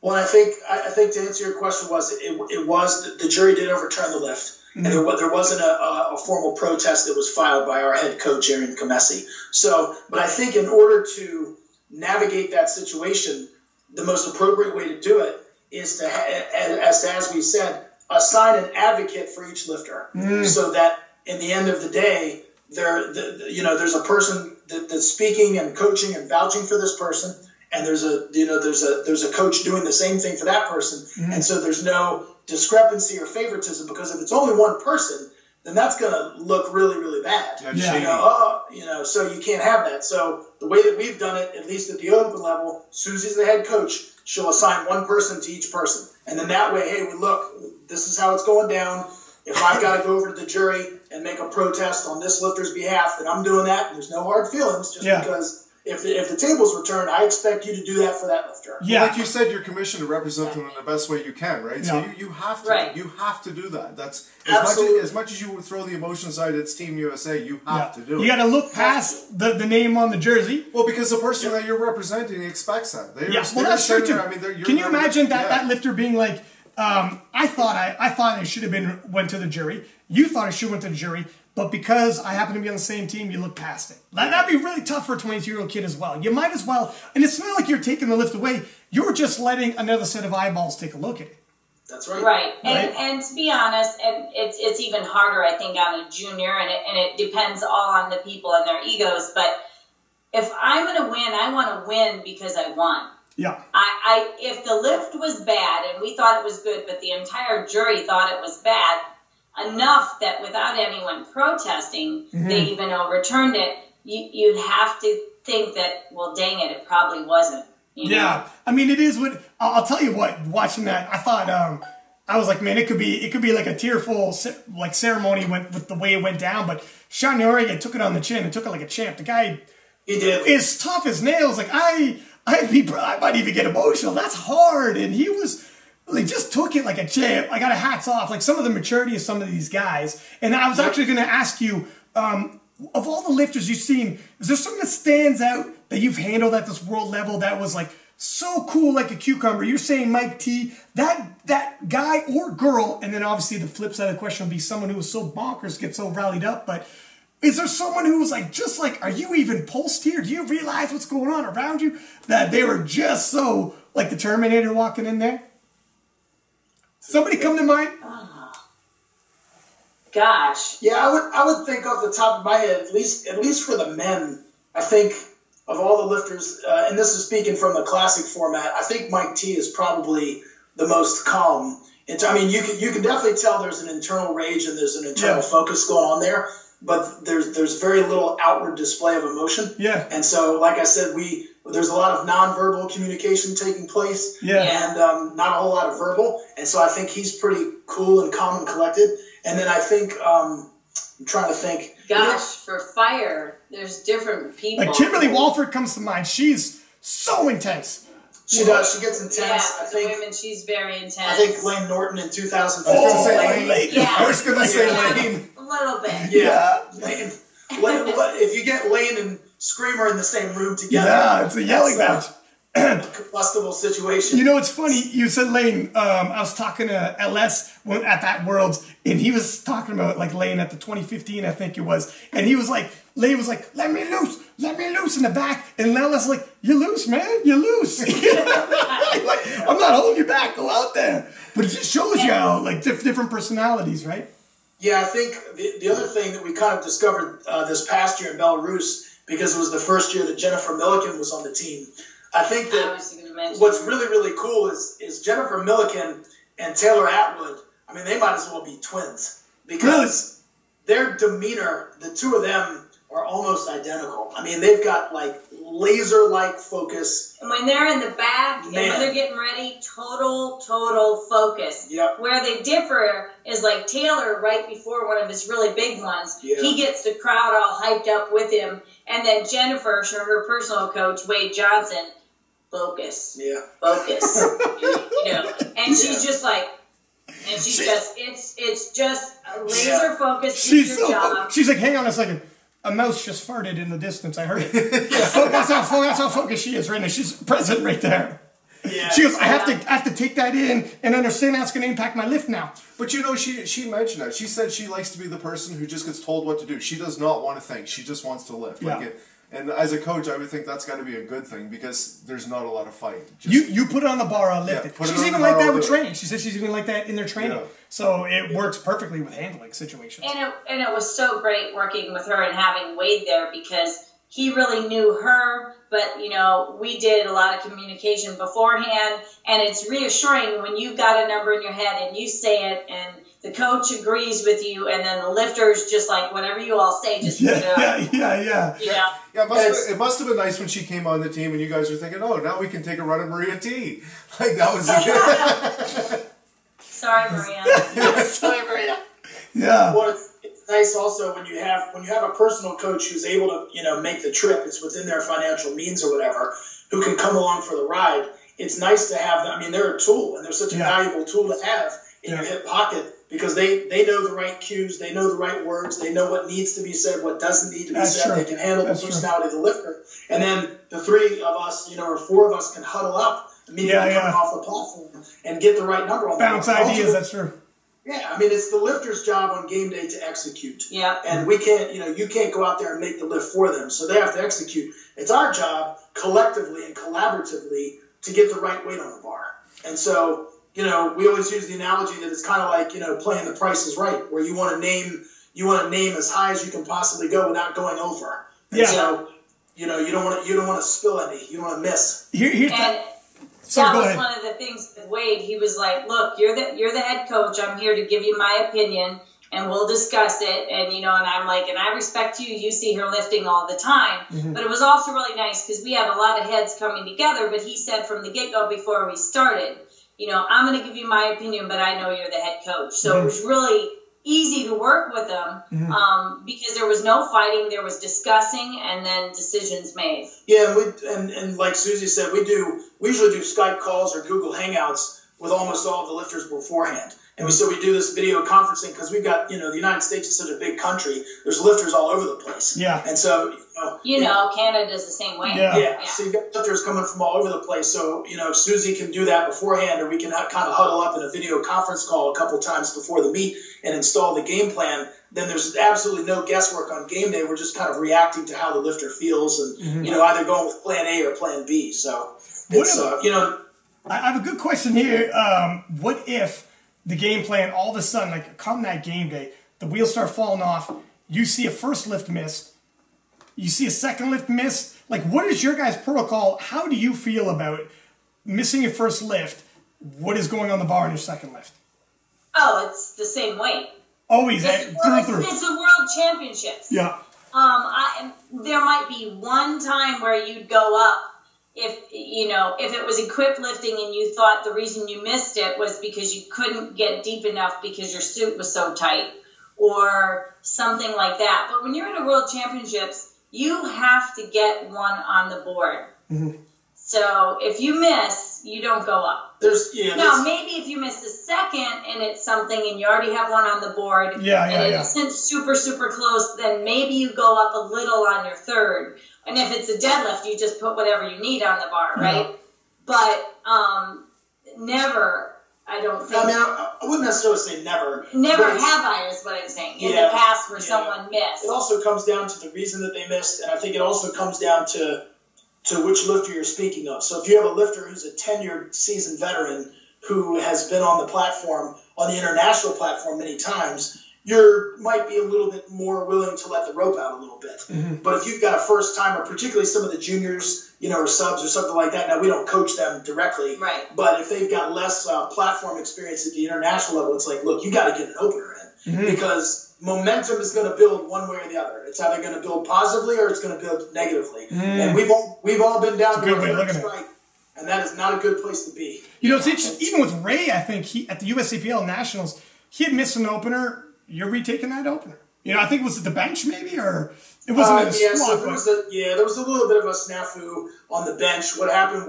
Well, I think to answer your question it was the jury did overturn the lift, and there wasn't a formal protest that was filed by our head coach Aaron Comessi. So, but I think in order to navigate that situation, the most appropriate way to do it is to, as we said, assign an advocate for each lifter, so that in the end of the day, there's a person that's speaking and coaching and vouching for this person, and there's a coach doing the same thing for that person, and so there's no discrepancy or favoritism, because if it's only one person, then that's going to look really, really bad. So you can't have that. So the way that we've done it, at least at the open level, Susie's the head coach. She'll assign one person to each person. And then that way, hey, look, this is how it's going down. If I've got to go over to the jury and make a protest on this lifter's behalf, then I'm doing that. And there's no hard feelings, just because if the tables were turned, I expect you to do that for that lifter. Yeah, like you said, you're commissioned to represent them in the best way you can, right? So you have to you have to do that. That's as much as you would throw the emotion aside. It's Team USA. You have to do it. You got to look past the name on the jersey. Well, because the person that you're representing expects that. That's true too. I mean, can you imagine that lifter being like, I thought I should have went to the jury. You thought I should have went to the jury. But because I happen to be on the same team, you look past it. That'd be really tough for a 22-year-old kid as well. You might as well, and it's not like you're taking the lift away. You're just letting another set of eyeballs take a look at it. That's right. Right. And to be honest, and it's even harder, I think, on a junior, and it depends all on the people and their egos. But if I'm going to win, I want to win because I won. Yeah. If the lift was bad and we thought it was good, but the entire jury thought it was bad, enough that without anyone protesting, they even overturned it, you'd have to think that, well, dang it probably wasn't. You know? I mean, it is what, I'll tell you what, watching that, I thought, I was like, man, it could be like a tearful like ceremony with the way it went down, but Sean Noriega took it on the chin and took it like a champ. The guy is tough as nails. Like, I might even get emotional. That's hard. And he just took it like a champ. I got a hats off. Like some of the maturity of some of these guys. And I was actually going to ask you, of all the lifters you've seen, is there something that stands out that you've handled at this world level that was like so cool, like a cucumber? You're saying Mike T, that guy or girl, and then obviously the flip side of the question would be someone who was so bonkers, get so rallied up, but is there someone who was like, just like, are you even pulsed here? Do you realize what's going on around you? That they were just so, like the Terminator walking in there? Somebody come to mind? Oh, gosh. Yeah, I would think off the top of my head, at least for the men, I think of all the lifters, and this is speaking from the classic format, I think Mike T is probably the most calm. I mean, you can definitely tell there's an internal rage and there's an internal focus going on there, but there's very little outward display of emotion. Yeah. And so, like I said, there's a lot of nonverbal communication taking place, and not a whole lot of verbal. And so I think he's pretty cool and calm and collected. And then I think, I'm trying to think. Gosh, for fire, there's different people. Like Kimberly Walford comes to mind. She's so intense. She does. She gets intense. Yeah, I think women, she's very intense. I think Lane Norton in 2004. I was going to say Lane. A little bit. Yeah. Lane, if you get Lane and Screamer in the same room together, it's a yelling match. A combustible situation. You know, it's funny. You said Lane. I was talking to LS at that Worlds, and he was talking about like Lane at the 2015, I think it was, and he was like, Lane was like, let me loose in the back, and LS like, you loose, man, you loose. Like, I'm not holding you back. Go out there. But it just shows you how like different personalities, right? Yeah, I think the other thing that we kind of discovered this past year in Belarus, because it was the first year that Jennifer Milliken was on the team. I think that what's really, really cool is Jennifer Milliken and Taylor Atwood. I mean, they might as well be twins because their demeanor, the two of them, are almost identical. I mean, they've got like laser-like focus. And when they're in the back and when they're getting ready, total focus. Yep. Where they differ is like Taylor, right before one of his really big ones, he gets the crowd all hyped up with him. And then Jennifer, her personal coach, Wade Johnson, focus. Yeah. Focus. you know. And she's just like, and it's just a laser focus. She's so job. She's like, hang on a second. A mouse just farted in the distance. I heard it. That's how focused she is right now. She's present right there. Yeah. She goes, I have to take that in and understand how it's going to impact my lift now. But you know, she mentioned that. She said she likes to be the person who just gets told what to do. She does not want to think. She just wants to lift. Yeah. And as a coach, I would think that's got to be a good thing because there's not a lot of fight. You put it on the bar, I'll lift it. She's even like that with training. She says she's even like that in their training. Yeah. So it works perfectly with handling situations. And it was so great working with her and having Wade there because he really knew her, but, you know, we did a lot of communication beforehand, and it's reassuring when you've got a number in your head and you say it, and the coach agrees with you, and then the lifters just like, whatever you all say, just put it up. Yeah. Yeah, it must have been nice when she came on the team and you guys were thinking, oh, now we can take a run at Maria T. Like, that was Sorry, Maria. Sorry, Maria. Yeah. Well, it's nice also when you have a personal coach who's able to, you know, make the trip. It's within their financial means or whatever, who can come along for the ride. It's nice to have them. I mean, they're a tool, and they're such a valuable tool to have in your hip pocket because they know the right cues, they know the right words, they know what needs to be said, what doesn't need to be said. True. They can handle the personality of the lifter. And then the three of us, you know, or four of us can huddle up immediately coming off the platform and get the right number on the bounce ideas, that's true. Yeah, I mean, it's the lifter's job on game day to execute. Yeah. And we can't, you know, you can't go out there and make the lift for them. So they have to execute. It's our job collectively and collaboratively to get the right weight on the bar. And so, you know, we always use the analogy that it's kind of like, you know, playing The Price is Right, where you want to name as high as you can possibly go without going over. And so, you know, you don't want to spill any. You don't want to miss. That was one of the things with Wade. He was like, "Look, you're the head coach. I'm here to give you my opinion, and we'll discuss it." And you know, and I'm like, and I respect you. You see her lifting all the time, but it was also really nice because we had a lot of heads coming together. But he said from the get-go before we started, you know, I'm going to give you my opinion, but I know you're the head coach. So it was really easy to work with them because there was no fighting, there was discussing, and then decisions made. Yeah, and like Susie said, we usually do Skype calls or Google Hangouts with almost all of the lifters beforehand. And we do this video conferencing because we've got, you know, the United States is such a big country. There's lifters all over the place. Yeah. And so, Canada's the same way. Yeah. So you've got lifters coming from all over the place. So, you know, Susie can do that beforehand, or we can kind of huddle up in a video conference call a couple times before the meet and install the game plan. Then there's absolutely no guesswork on game day. We're just kind of reacting to how the lifter feels and, you know, either going with plan A or plan B. So, it's, you know. I have a good question here. What if the game plan, all of a sudden, like come that game day, the wheels start falling off, you see a first lift missed, you see a second lift missed. Like, what is your guys' protocol? How do you feel about missing your first lift? What is going on the bar in your second lift? Oh, it's the same weight. Always. It's the World Championships. Yeah. There might be one time where you'd go up if it was equipped lifting and you thought the reason you missed it was because you couldn't get deep enough because your suit was so tight or something like that. But when you're in a World Championships, you have to get one on the board. So if you miss, you don't go up. Maybe if you miss a second and it's something and you already have one on the board and it isn't super, super close, then maybe you go up a little on your third. And if it's a deadlift, you just put whatever you need on the bar, right? Yeah. But never, I don't think. I mean, I wouldn't necessarily say never. Never have I, is what I'm saying. In the past where someone missed. It also comes down to the reason that they missed, and I think it also comes down to which lifter you're speaking of. So if you have a lifter who's a tenured, seasoned veteran who has been on the platform, on the international platform many times, you might be a little bit more willing to let the rope out a little bit. But if you've got a first timer, particularly some of the juniors, you know, or subs or something like that, now we don't coach them directly, right? But if they've got less platform experience at the international level, it's like, look, you got to get an opener in because momentum is going to build one way or the other. It's either going to build positively or it's going to build negatively. And we've all been down to a third strike, and that is not a good place to be. You know, it's interesting. Even with Ray, I think at the USAPL Nationals, he had missed an opener. You're retaking that opener. You know, I think it was at the bench maybe, or it wasn't in the squad. So there was a little bit of a snafu on the bench. What happened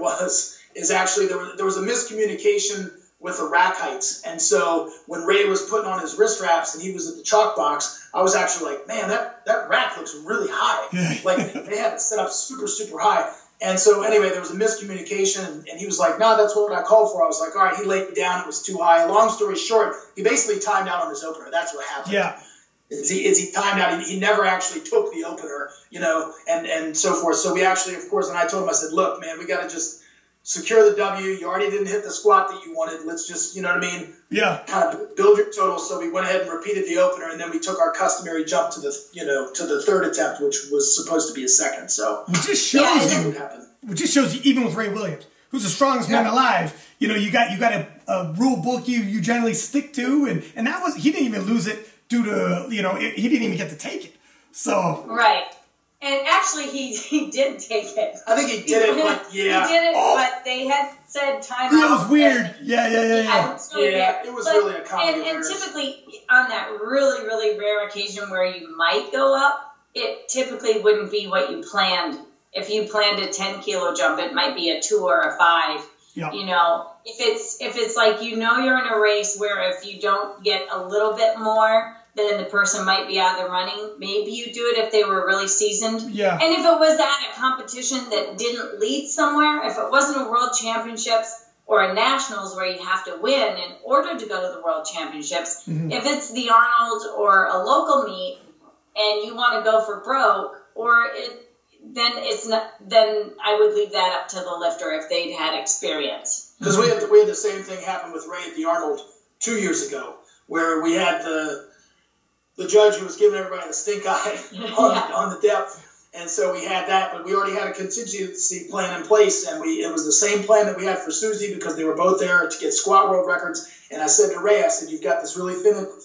is actually there was a miscommunication with the rack heights. And so when Ray was putting on his wrist wraps and he was at the chalk box, I was actually like, man, that rack looks really high. Like they had it set up super, super high. And so anyway, there was a miscommunication, and he was like, no, that's what I called for. I was like, all right, he laid down. It was too high. Long story short, he basically timed out on his opener. That's what happened. Yeah. Is he timed out. He never actually took the opener, and so forth. So we actually, of course, and I told him, I said, look, man, we got to just secure the W. You already didn't hit the squat that you wanted. Let's just, you know what I mean? Yeah. Kind of build your total. So we went ahead and repeated the opener, and then we took our customary jump to the third attempt, which was supposed to be a second. So which just shows you, even with Ray Williams, who's the strongest man alive, you got a rule book you generally stick to, and that was, he didn't even lose it due to, he didn't even get to take it. So right. And actually, he did take it. I think he did it, but yeah. He did it, but they had said timeout. It was weird. Yeah. It was really weird. It was really a comedy. And typically, on that really, really rare occasion where you might go up, it typically wouldn't be what you planned. If you planned a 10-kilo jump, it might be a 2 or a 5. Yeah. If it's like you're in a race where if you don't get a little bit more, then the person might be out of the running. Maybe you do it if they were really seasoned. Yeah. And if it was at a competition that didn't lead somewhere, if it wasn't a World Championships or a Nationals where you have to win in order to go to the World Championships, if it's the Arnold or a local meet and you want to go for broke, then I would leave that up to the lifter if they'd had experience. Because we had the same thing happen with Ray at the Arnold 2 years ago, where we had the judge who was giving everybody the stink eye on the depth. And so we had that, but we already had a contingency plan in place, and it was the same plan that we had for Sioux-Z because they were both there to get squat world records. And I said to Ray, you've got this really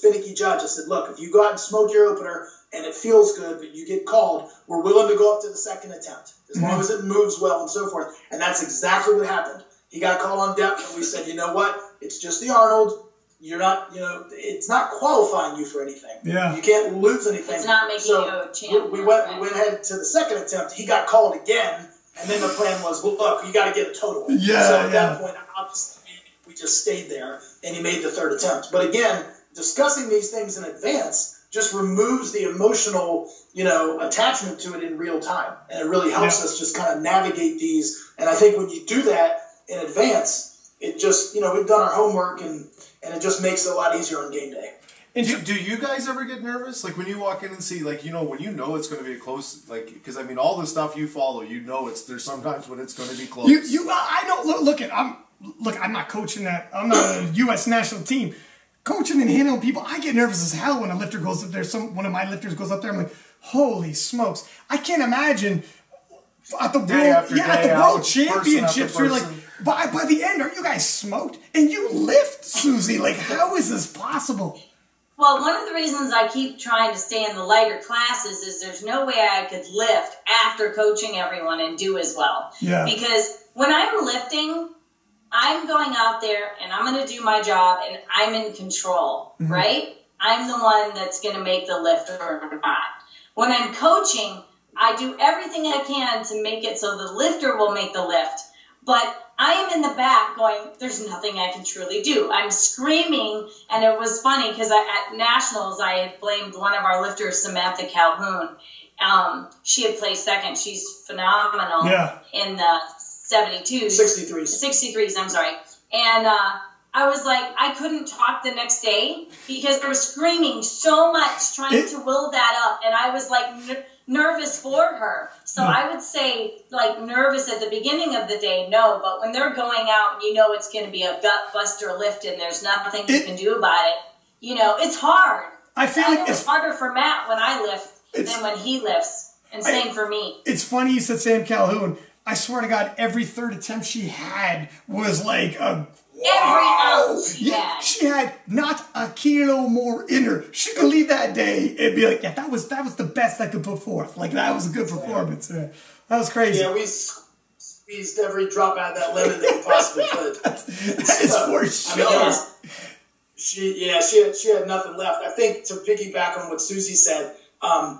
finicky judge. I said, look, if you go out and smoke your opener and it feels good, but you get called, we're willing to go up to the second attempt, as long as it moves well and so forth. And that's exactly what happened. He got called on depth, and we said, you know what? It's just the Arnold. You're not, it's not qualifying you for anything. Yeah. You can't lose anything. It's not making you a champion. We went ahead to the second attempt. He got called again, and then the plan was, well, look, you got to get a total. Yeah. So at that point, obviously, we just stayed there, and he made the third attempt. But again, discussing these things in advance just removes the emotional, attachment to it in real time, and it really helps us just kind of navigate these. And I think when you do that in advance, it just, we've done our homework, and it just makes it a lot easier on game day. And do you guys ever get nervous? Like when you walk in and see, like, when it's going to be a close, like, because I mean, all the stuff you follow, there's sometimes when it's going to be close. I don't I'm not coaching that. I'm not a U.S. national team. Coaching and handling people, I get nervous as hell when a lifter goes up there. One of my lifters goes up there. I'm like, holy smokes! I can't imagine at the world championships. You're like, by the end, are you guys smoked? And you lift, Sioux-Z. Like, how is this possible? Well, one of the reasons I keep trying to stay in the lighter classes is there's no way I could lift after coaching everyone and do as well. Yeah. Because when I'm lifting, I'm going out there and I'm going to do my job and I'm in control, right? I'm the one that's going to make the lift or not. When I'm coaching, I do everything I can to make it so the lifter will make the lift. But I am in the back going, there's nothing I can truly do. I'm screaming, and it was funny because at Nationals, I had blamed one of our lifters, Samantha Calhoun. She had placed second. She's phenomenal in the 72s. 63s, I'm sorry. And I was like, I couldn't talk the next day because I was screaming so much trying to will that up, and I was like nervous for her. So I would say, like, nervous at the beginning of the day, no. But when they're going out and it's going to be a gut buster lift and there's nothing you can do about it, it's hard. I feel like it's harder for Matt when I lift than when he lifts. And same for me. It's funny you said Sam Calhoun. I swear to God, every third attempt she had was like a... Every ounce she had not a kilo more in her. She could leave that day and be like, that was the best I could put forth. Like, that was a good performance. That was crazy. Yeah, we squeezed every drop out of that lemon that we possibly could. that is for sure. She had nothing left. I think to piggyback on what Sioux-Z said, when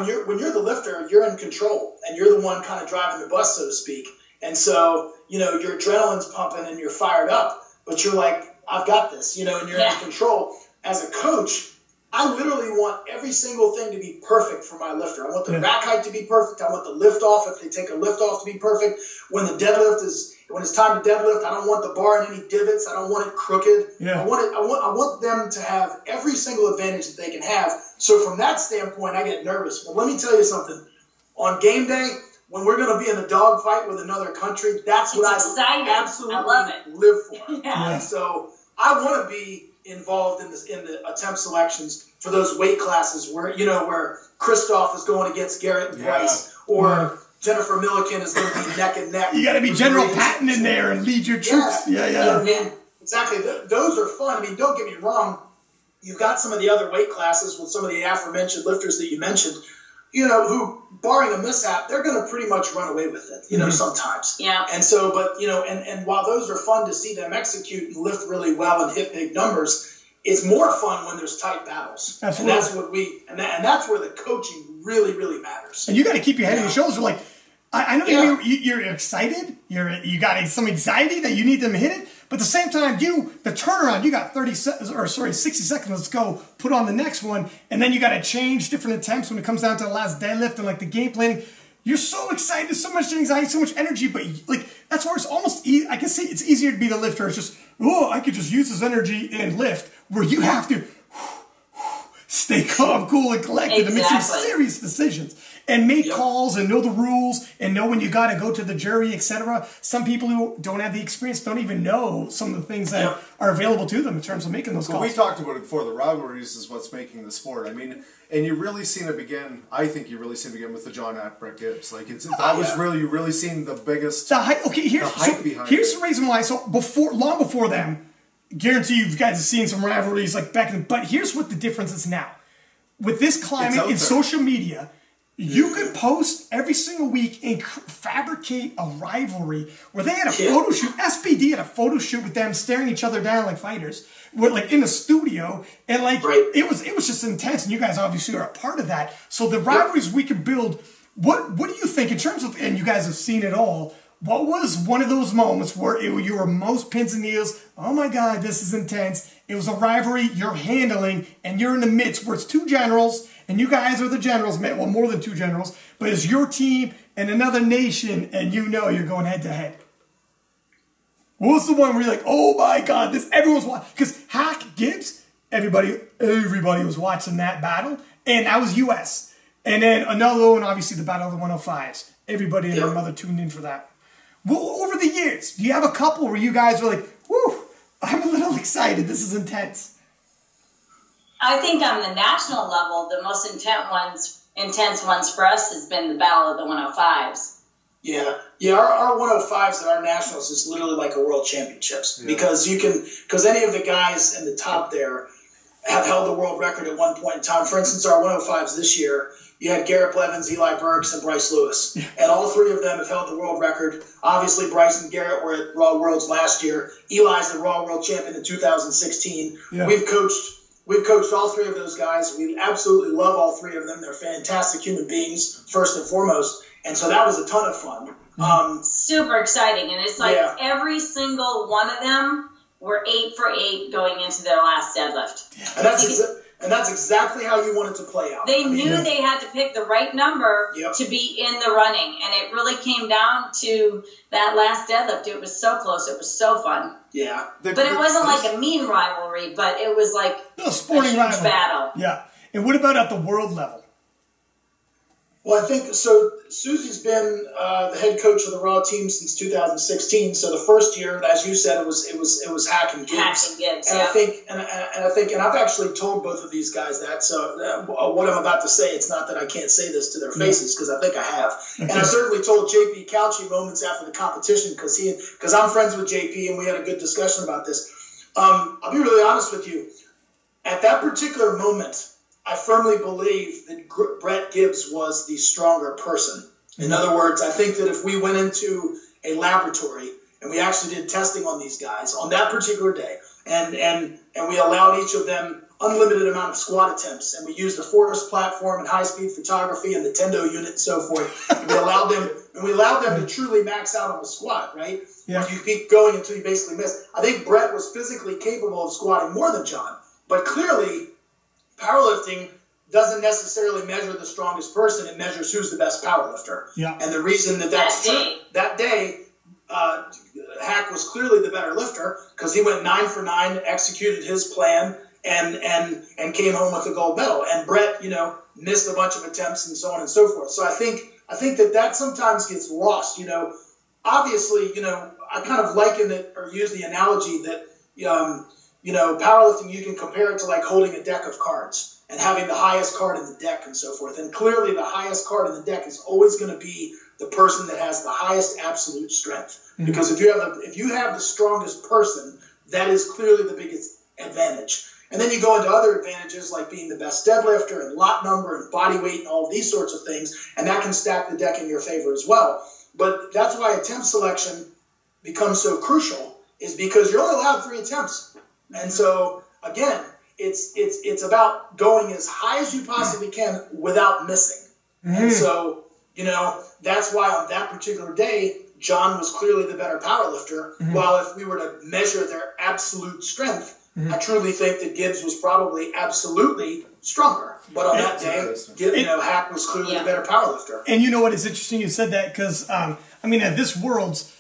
you're the lifter, you're in control and you're the one kind of driving the bus, so to speak. And so, your adrenaline's pumping and you're fired up, but you're like, I've got this, and you're in control. As a coach, I literally want every single thing to be perfect for my lifter. I want the rack height to be perfect. I want the lift off, if they take a lift off, to be perfect. When it's time to deadlift, I don't want the bar in any divots. I don't want it crooked. Yeah. I want them to have every single advantage that they can have. So from that standpoint, I get nervous. But let me tell you something. On game day, when we're going to be in a dogfight with another country, that's what I absolutely live for. Yeah. And so I want to be involved in the attempt selections for those weight classes where Christoph is going against Garrett and Bryce, or Jennifer Milliken is going to be neck and neck. You got to be General Patton in there and lead your troops. Yeah. Exactly. Those are fun. I mean, don't get me wrong. You've got some of the other weight classes with some of the aforementioned lifters that you mentioned, who, barring a mishap, they're going to pretty much run away with it, sometimes. Yeah. And so, but, and while those are fun to see them execute and lift really well and hit big numbers, it's more fun when there's tight battles. Absolutely. And that's what and that's where the coaching really, really matters. And you got to keep your head on your shoulders. Like, I know you're excited. You got some anxiety that you need them to hit it. But at the same time, the turnaround, you got 60 seconds. Let's go. Put on the next one. And then you got to change different attempts when it comes down to the last deadlift and like the game planning. You're so excited, so much anxiety, so much energy. But like, that's where it's almost, I can see it's easier to be the lifter. It's just, I could just use this energy and lift, where you have to stay calm, cool, and collected and make some serious decisions and make calls and know the rules and know when you got to go to the jury, etc. Some people who don't have the experience don't even know some of the things that are available to them in terms of making those calls. We talked about it before. The rivalries is what's making the sport. I mean, and you really seen it begin. I think you really seen it begin with the John Brett Gibbs. Like you really seen the biggest. Here's the reason why. So long before them, guarantee you guys have seen some rivalries like back then. But here's what the difference is now. With this climate in social media, you could post every single week and fabricate a rivalry where they had a photo shoot. SPD had a photo shoot with them staring each other down like fighters, like in the studio, and like it was just intense. And you guys obviously are a part of that. So the rivalries we could build. What do you think in terms of? And you guys have seen it all. What was one of those moments where you were most pins and needles? Oh my God, this is intense. It was a rivalry you're handling, and you're in the midst where it's two generals, and you guys are the generals, well, more than two generals, but it's your team and another nation, and you're going head to head. What was the one where you're like, oh my God, everyone's watching? Because Hack Gibbs, everybody was watching that battle, and that was U.S. And then another one, obviously the Battle of the 105s. Everybody and their mother tuned in for that. Well, over the years, do you have a couple where you guys are like, whew, I'm a little excited, this is intense? I think on the national level, the most intense ones for us has been the Battle of the 105s. Yeah, our 105s at our nationals is literally like a world championships because any of the guys in the top there have held the world record at one point in time. For instance, our 105s this year, you had Garrett Blevins, Eli Burks, and Bryce Lewis. And all three of them have held the world record. Obviously, Bryce and Garrett were at Raw Worlds last year. Eli's the Raw World Champion in 2016. Yeah. We've coached all three of those guys. We absolutely love all three of them. They're fantastic human beings, first and foremost. And so that was a ton of fun. Super exciting. And it's like every single one of them were 8 for 8 going into their last deadlift. Yeah. And that's exactly how you want it to play out. They knew they had to pick the right number to be in the running. And it really came down to that last deadlift. It was so close. It was so fun. Yeah. But it wasn't like a mean rivalry, but it was like a sporting huge battle. Yeah. And what about at the world level? Well, I think so. Susie's been the head coach of the Raw team since 2016. So the first year, as you said, it was Hack and Gibbs. And I think, and I've actually told both of these guys that. So what I'm about to say, it's not that I can't say this to their faces because I think I have. And I certainly told JP Couchy moments after the competition because I'm friends with JP and we had a good discussion about this. I'll be really honest with you. At that particular moment, I firmly believe that Brett Gibbs was the stronger person. In other words, I think that if we went into a laboratory and we actually did testing on these guys on that particular day, and we allowed each of them unlimited amount of squat attempts, and we used the Forest platform and high-speed photography and the Tendo unit and so forth, and we allowed them to truly max out on the squat, right? Yeah. You keep going until you basically miss. I think Brett was physically capable of squatting more than John, but clearly powerlifting doesn't necessarily measure the strongest person. It measures who's the best powerlifter. Yeah. And the reason that's true, that day, Hack was clearly the better lifter because he went 9 for 9, executed his plan, and came home with a gold medal. And Brett, missed a bunch of attempts and so on and so forth. So I think that sometimes gets lost. Obviously, I kind of liken it or use the analogy that powerlifting, you can compare it to like holding a deck of cards and having the highest card in the deck and so forth. And clearly the highest card in the deck is always going to be the person that has the highest absolute strength. Mm-hmm. Because if you have the strongest person, that is clearly the biggest advantage. And then you go into other advantages like being the best deadlifter and lot number and body weight and all these sorts of things, and that can stack the deck in your favor as well. But that's why attempt selection becomes so crucial, is because you're only allowed 3 attempts. And so, again, it's about going as high as you possibly can without missing. Mm-hmm. And so, that's why on that particular day, John was clearly the better powerlifter, mm-hmm. while if we were to measure their absolute strength, mm-hmm. I truly think that Gibbs was probably absolutely stronger. But on that day, Hack was clearly the better powerlifter. And you know what? It's interesting you said that because, at this Worlds,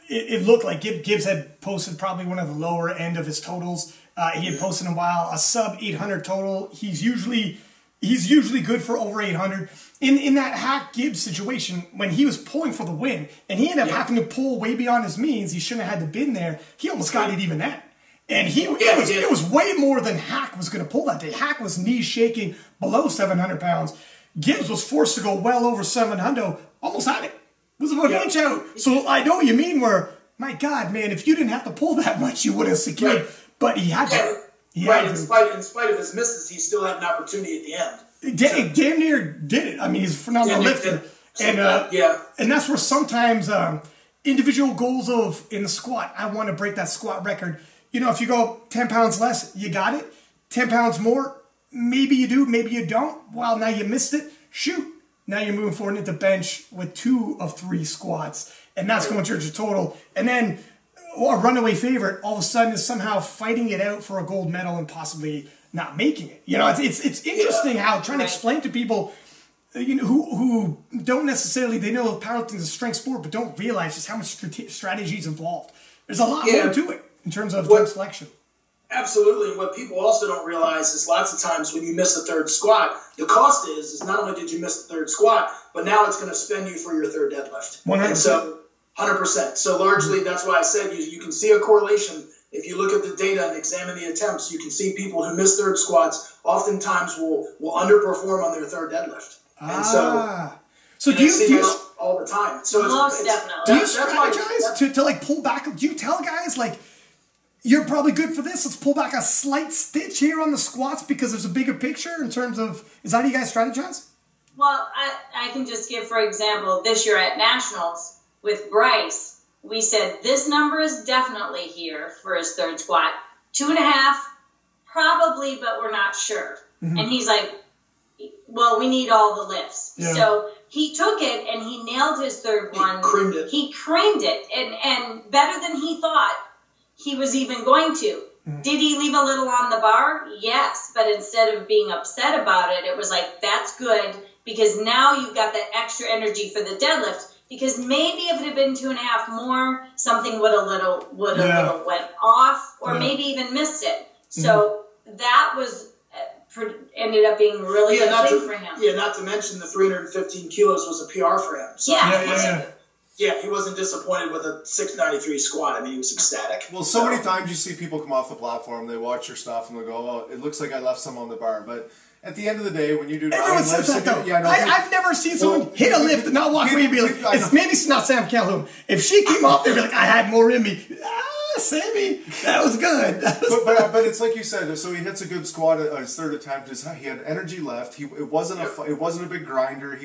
it looked like Gibbs had posted probably one of the lower end of his totals. He had posted in a while a sub 800 total. He's usually good for over 800. In that Hack Gibbs situation, when he was pulling for the win, and he ended up having to pull way beyond his means, he shouldn't have had to been there. He almost got it even then. And it was way more than Hack was going to pull that day. Hack was knee shaking below 700 pounds. Gibbs was forced to go well over 700, almost had it. It was about an inch out. So I know what you mean where, my God, man, if you didn't have to pull that much, you would have secured. Right. But he had to. In spite of his misses, he still had an opportunity at the end. Damn near did it. He's a phenomenal lifter. And that's where sometimes individual goals in the squat, I want to break that squat record. If you go 10 pounds less, you got it. 10 pounds more, maybe you do, maybe you don't. Well, now you missed it. Shoot. Now you're moving forward into bench with 2 of 3 squats. And that's going towards your total. And then a runaway favorite all of a sudden is somehow fighting it out for a gold medal and possibly not making it. It's interesting how trying to explain to people who don't necessarily, they know powerlifting is a strength sport, but don't realize just how much strategy is involved. There's a lot more to it in terms of time selection. Absolutely. What people also don't realize is lots of times when you miss a third squat, the cost is not only did you miss the third squat, but now it's going to spend you for your third deadlift. 100%. And so 100%. So largely, that's why I said you can see a correlation. If you look at the data and examine the attempts, you can see people who miss third squats oftentimes will underperform on their third deadlift. And so do you all the time? So most definitely. Do you strategize to like pull back? Do you tell guys like, you're probably good for this, let's pull back a slight stitch here on the squats because there's a bigger picture in terms of, is that how you guys strategize? Well, I can just give, for example, this year at Nationals with Bryce, we said this number is definitely here for his third squat. 2.5, probably, but we're not sure. Mm-hmm. And he's like, well, we need all the lifts. Yeah. So he took it and he nailed his third one. He creamed it and better than he thought he was even going to. Mm. Did he leave a little on the bar? Yes. But instead of being upset about it, it was like, that's good because now you've got that extra energy for the deadlift. Because maybe if it had been 2.5 more, something would have little went off or maybe even missed it. So that was ended up being really good thing for him. Yeah, not to mention the 315 kilos was a PR for him. So he wasn't disappointed with a 693 squat. He was ecstatic. Well, so many times you see people come off the platform, they watch your stuff, and they go, oh, it looks like I left some on the bar. But at the end of the day, when you do everyone says that, though. I've never seen someone hit a lift and not walk away and be like, maybe it's not Sam Calhoun. If she came off there, be like, I had more in me. Sammy, that was good. But it's like you said. So he hits a good squat at his third attempt. He had energy left. It wasn't a big grinder.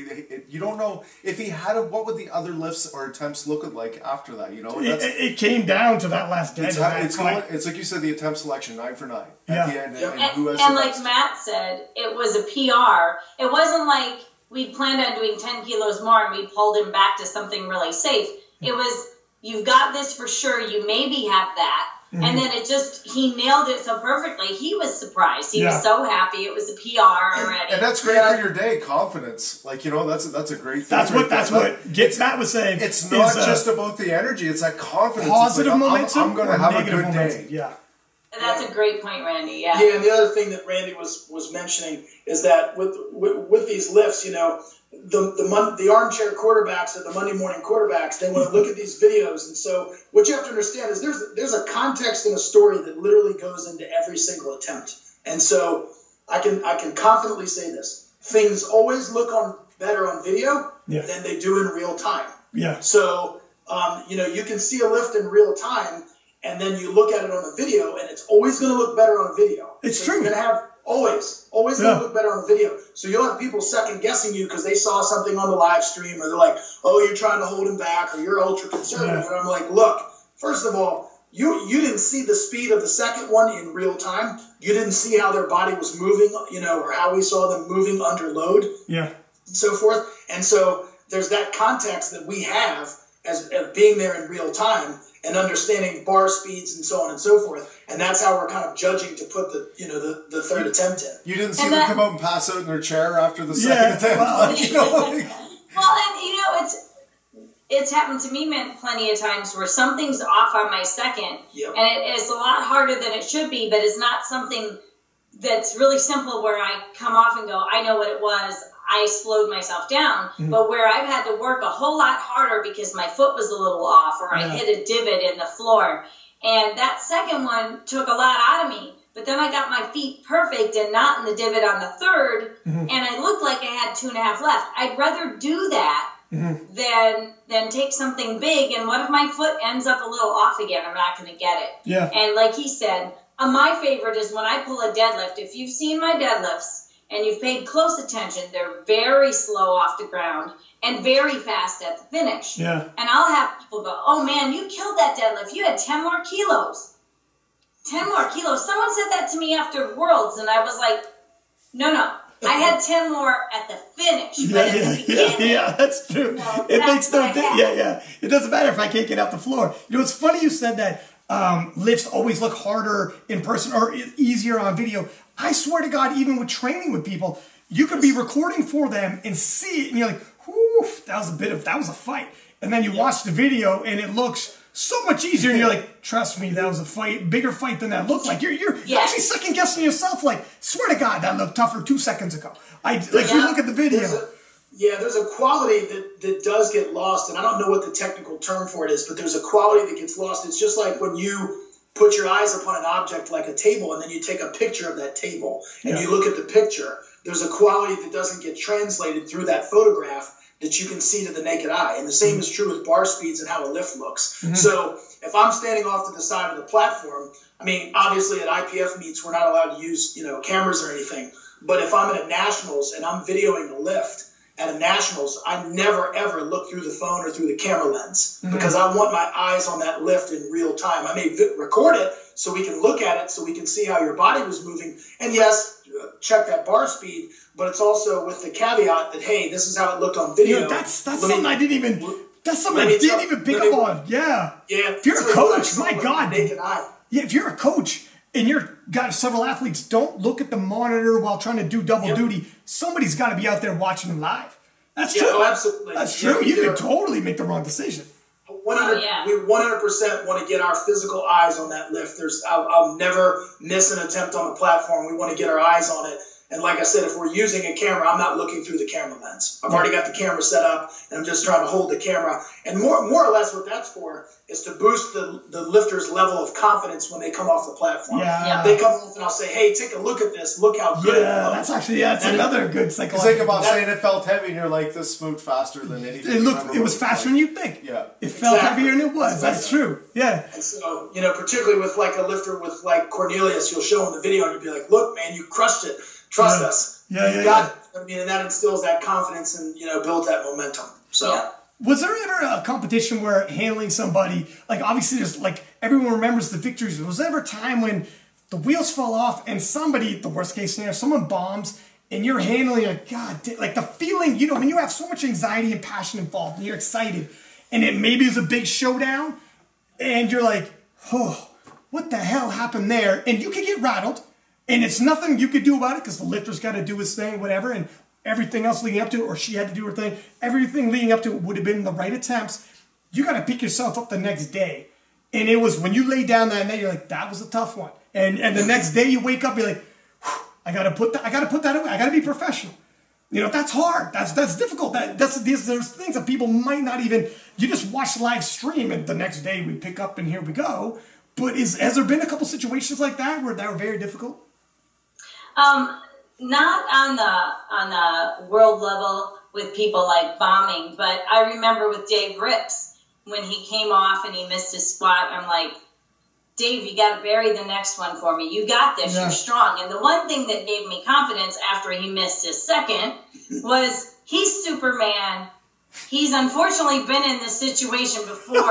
You don't know if he had what would the other lifts or attempts look like after that. It came down to that last dead. It's like you said, the attempt selection 9 for 9 at the end. And like Matt said, it was a PR. It wasn't like we planned on doing 10 kilos more and we pulled him back to something really safe. It was, you've got this for sure. You maybe have that. And then he nailed it so perfectly. He was surprised. He was so happy. It was a PR already. And that's great for your day, confidence. Like, that's a great thing. That's what gets Matt was saying. It's not just about the energy. It's that confidence. Positive momentum. I'm going to have a good day. Yeah. That's a great point, Randy. Yeah. Yeah, and the other thing that Randy was mentioning is that with these lifts, the armchair quarterbacks or the Monday morning quarterbacks, they want to look at these videos. And so what you have to understand is there's a context and a story that literally goes into every single attempt. And so I can confidently say this. Things always look better on video than they do in real time. Yeah. So, you can see a lift in real time, and then you look at it on the video, and it's always going to look better on a video. It's true. You're going to have always going to look better on the video. So you'll have people second guessing you because they saw something on the live stream, or they're like, "Oh, you're trying to hold him back, or you're ultra conservative." And I'm like, "Look, first of all, you didn't see the speed of the second one in real time. You didn't see how their body was moving, or how we saw them moving under load, and so forth. And so there's that context that we have as being there in real time and understanding bar speeds and so on and so forth. And that's how we're kind of judging to put the third attempt in. You didn't see them come out and pass out in their chair after the second attempt. It's happened to me plenty of times where something's off on my second, and it's a lot harder than it should be, but it's not something that's really simple where I come off and go, I know what it was, I slowed myself down, but where I've had to work a whole lot harder because my foot was a little off, or I hit a divot in the floor, and that second one took a lot out of me. But then I got my feet perfect and not in the divot on the third, and I looked like I had 2.5 left. I'd rather do that than take something big, and what if my foot ends up a little off again? I'm not going to get it. Yeah. And like he said, my favorite is when I pull a deadlift. If you've seen my deadlifts and you've paid close attention, they're very slow off the ground and very fast at the finish. Yeah. And I'll have people go, "Oh man, you killed that deadlift. You had 10 more kilos. 10 more kilos. Someone said that to me after Worlds, and I was like, no. I had 10 more at the finish. Yeah, that's true. It makes no difference. It doesn't matter if I can't get off the floor. It's funny you said that lifts always look harder in person or easier on video. I swear to God, even with training with people, you could be recording for them and see it, and you're like, "Whew, that was a fight." And then you watch the video, and it looks so much easier, and you're like, "Trust me, that was a fight, bigger fight than that looked like." You're actually second guessing yourself. Like, swear to God, that looked tougher 2 seconds ago. You look at the video. There's a quality that does get lost, and I don't know what the technical term for it is, but there's a quality that gets lost. It's just like when you put your eyes upon an object like a table, and then you take a picture of that table, and you look at the picture. There's a quality that doesn't get translated through that photograph that you can see to the naked eye. And the same is true with bar speeds and how a lift looks. So if I'm standing off to the side of the platform, I mean, obviously at IPF meets, we're not allowed to use, cameras or anything. But if I'm at a nationals and I'm videoing a lift at a nationals, I never, ever look through the phone or through the camera lens because I want my eyes on that lift in real time. I may record it so we can look at it, so we can see how your body was moving. And yes, check that bar speed, but it's also with the caveat that, hey, this is how it looked on video. That's something I didn't even pick up on. Yeah. If you're a coach, my God. If you're a coach and you've got several athletes, don't look at the monitor while trying to do double duty. Somebody's got to be out there watching them live. That's true. Oh, absolutely. That's true. You could totally make the wrong decision. We 100% want to get our physical eyes on that lift. I'll never miss an attempt on the platform. We want to get our eyes on it. And like I said, if we're using a camera, I'm not looking through the camera lens. I've already got the camera set up, and I'm just trying to hold the camera. And more or less what that's for is to boost the lifter's level of confidence when they come off the platform. They come off and I'll say, "Hey, take a look at this. Look how good it looks." That's another good psychological. Think about saying it felt heavy, and you're like, "This moved faster than anything." It was faster than you'd think. Yeah. It felt heavier than it was. That's true. Yeah. And so, particularly with like a lifter with like Cornelius, you'll show him the video and you'll be like, "Look, man, you crushed it. Trust us." You got it. I mean, and that instills that confidence and, builds that momentum. So. Was there ever a competition where handling somebody, like obviously there's like everyone remembers the victories. Was there ever a time when the wheels fall off and somebody, the worst case scenario, someone bombs and you're handling like, God, like the feeling, when you have so much anxiety and passion involved and you're excited and it maybe is a big showdown and you're like, oh, what the hell happened there? And you could get rattled, and it's nothing you could do about it because the lifter's got to do his thing, whatever, and everything else leading up to it, or she had to do her thing. Everything leading up to it would have been the right attempts. You got to pick yourself up the next day. And it was when you lay down that night, you're like, that was a tough one. And the next day you wake up, you're like, I gotta put that away. I gotta be professional. You know, that's hard. That's difficult. There's things that people might not even. You just watch the live stream, and the next day we pick up, and here we go. But has there been a couple situations like that were very difficult? Not on the world level with people like bombing, but I remember with Dave Ricks when he came off and he missed his squat. I'm like, Dave, you got to bury the next one for me. You got this. Yeah. You're strong. And the one thing that gave me confidence after he missed his second was he's Superman. He's unfortunately been in this situation before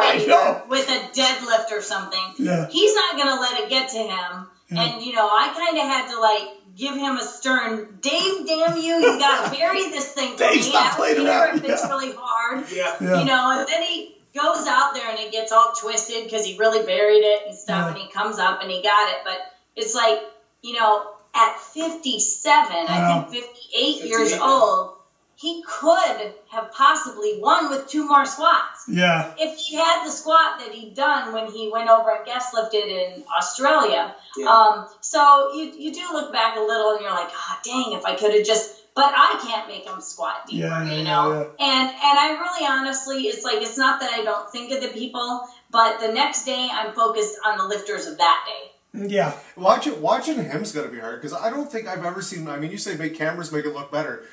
with a deadlift or something. Yeah. He's not going to let it get to him. Yeah. And, you know, I kind of had to, like, give him a stern, Dave, damn you, you got to bury this thing for me. Stop playing around. It's really hard. Yeah. You know, and then he goes out there and it gets all twisted because he really buried it and stuff, and he comes up and he got it. But it's like, you know, at 57, I think 58 years old, he could have possibly won with 2 more squats. Yeah. If he had the squat that he'd done when he went over and guest lifted in Australia. Yeah. So you do look back a little and you're like, oh, dang, if I could have just... But I can't make them squat deeper, you know? Yeah. And I really honestly, it's like, it's not that I don't think of the people, but the next day I'm focused on the lifters of that day. Yeah. Watching him's got to be hard, because I don't think I've ever seen, I mean, you say make cameras make it look better.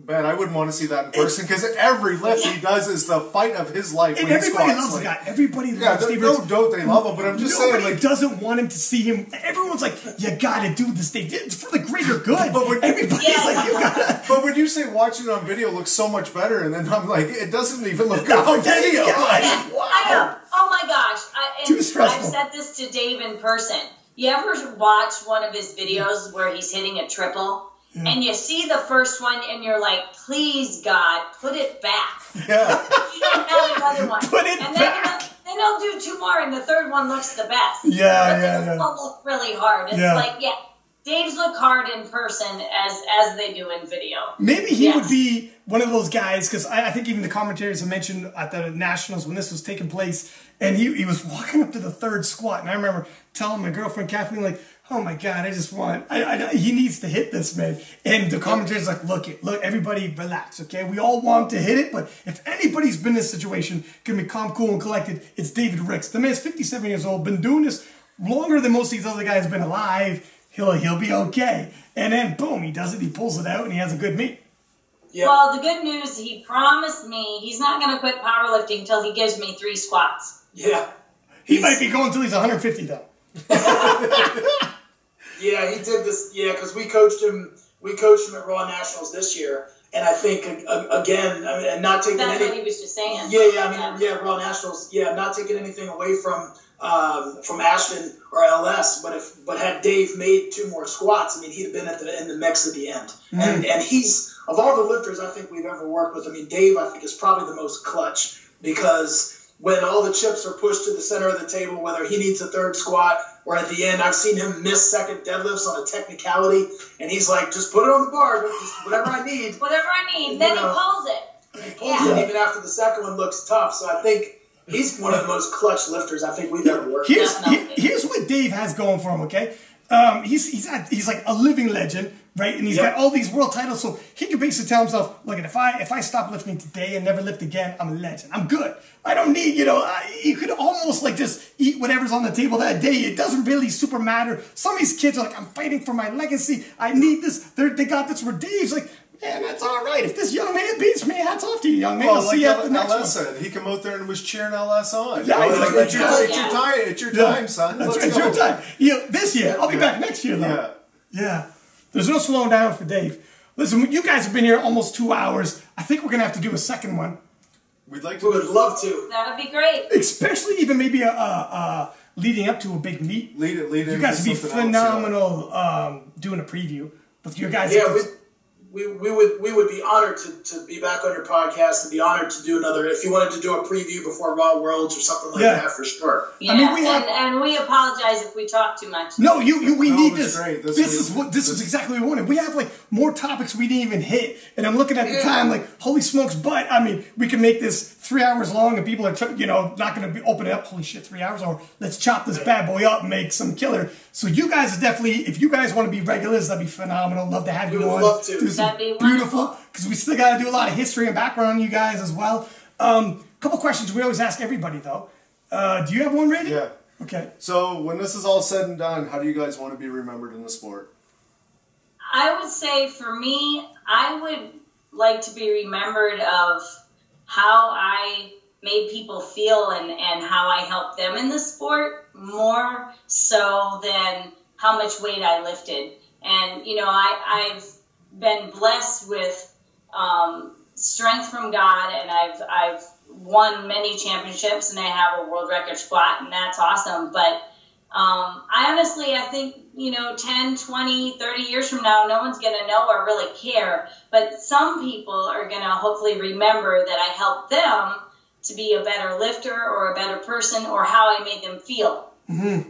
Man, I wouldn't want to see that in person, because every lift he does is the fight of his life. And everybody loves the guy. Everybody loves Steve. No, don't they love him? But I'm just saying, like, doesn't want him to see him. Everyone's like, you gotta do this thing. It's for the greater good. But when, everybody's like, you gotta. But when you say watching it on video looks so much better, and then I'm like, it doesn't even look good on video. Wow. I know. Oh my gosh. Too stressful. I've said this to Dave in person. You ever watch one of his videos where he's hitting a triple? Yeah. And you see the first one, and you're like, please, God, put it back. Yeah. You don't have another one. Put it back. Then he'll do 2 more, and the third one looks the best. Yeah, But they'll look really hard. It's like, Dave's look hard in person as they do in video. Maybe he would be one of those guys, because I think even the commentators have mentioned at the Nationals when this was taking place, and he was walking up to the 3rd squat, and I remember telling my girlfriend Kathleen, like, oh my God, I just want, he needs to hit this, man. And the commentator's like, look, everybody relax, okay? We all want him to hit it, but if anybody's been in this situation, can be calm, cool, and collected, it's David Ricks. The man's 57 years old, been doing this longer than most of these other guys have been alive. He'll be okay. And then, boom, he does it, he pulls it out, and he has a good meet. Yeah. Well, the good news, he promised me he's not going to quit powerlifting until he gives me 3 squats. Yeah. He might be going until he's 150, though. Yeah, he did this. Yeah, because we coached him at Raw Nationals this year, and I think again, I mean, and not taking that's what he was just saying. Yeah, Raw Nationals. Yeah, not taking anything away from Ashton or LS, but had Dave made 2 more squats, I mean, he'd have been in the mix at the end. Mm-hmm. And he's, of all the lifters I think we've ever worked with, I mean, Dave I think is probably the most clutch, because when all the chips are pushed to the center of the table, whether he needs a 3rd squat or at the end, I've seen him miss second deadlifts on a technicality, and he's like, just put it on the bar, just whatever I need. Whatever I need. Then he pulls it. He pulls it even after the second one looks tough. So I think he's one of the most clutch lifters I think we've ever worked with. Here's what Dave has going for him, okay? He's like a living legend, right? And he's got all these world titles, so he can basically tell himself, look, if I stop lifting today and never lift again, I'm a legend. I'm good. I don't need, you could almost like just eat whatever's on the table that day. It doesn't really super matter. Some of these kids are like, I'm fighting for my legacy. I need this. They got this where Dave's like, man, that's all right. If this young man beats me, hats off to you, young man. Well, I'll see you at the next one. LS said, he came out there and was cheering LS on. Yeah, he's like, it's your time, son. That's right, it's your time. This year, I'll be back next year, though. Yeah. There's no slowing down for Dave. Listen, you guys have been here almost 2 hours. I think we're going to have to do a second one. We would love to. That would be great. Especially even maybe leading up to a big meet. Lead you guys would be phenomenal doing a preview with your guys. we would be honored to be back on your podcast and be honored to do another. If you wanted to do a preview before Raw Worlds or something like that, for sure. Yeah, I mean, and we apologize if we talk too much. No, we need this. This is exactly what we wanted. We have like more topics we didn't even hit, and I'm looking at the time like, holy smokes! But I mean, we can make this 3 hours long, and people are not going to be opening up. Holy shit, 3 hours! Or let's chop this bad boy up and make some killer. So you guys are definitely, if you guys want to be regulars, that'd be phenomenal. Love to have you on. Love to. That'd be beautiful, because we still got to do a lot of history and background on you guys as well. Couple questions we always ask everybody though. Do you have one ready? Yeah. Okay. So when this is all said and done, how do you guys want to be remembered in the sport? I would say for me, I would like to be remembered of how I made people feel and how I helped them in the sport more so than how much weight I lifted. And, I've been blessed with strength from God, and I've won many championships, and I have a world record squat, and that's awesome. But I think, 10, 20, 30 years from now, no one's going to know or really care. But some people are going to hopefully remember that I helped them to be a better lifter or a better person, or how I made them feel. Mm-hmm.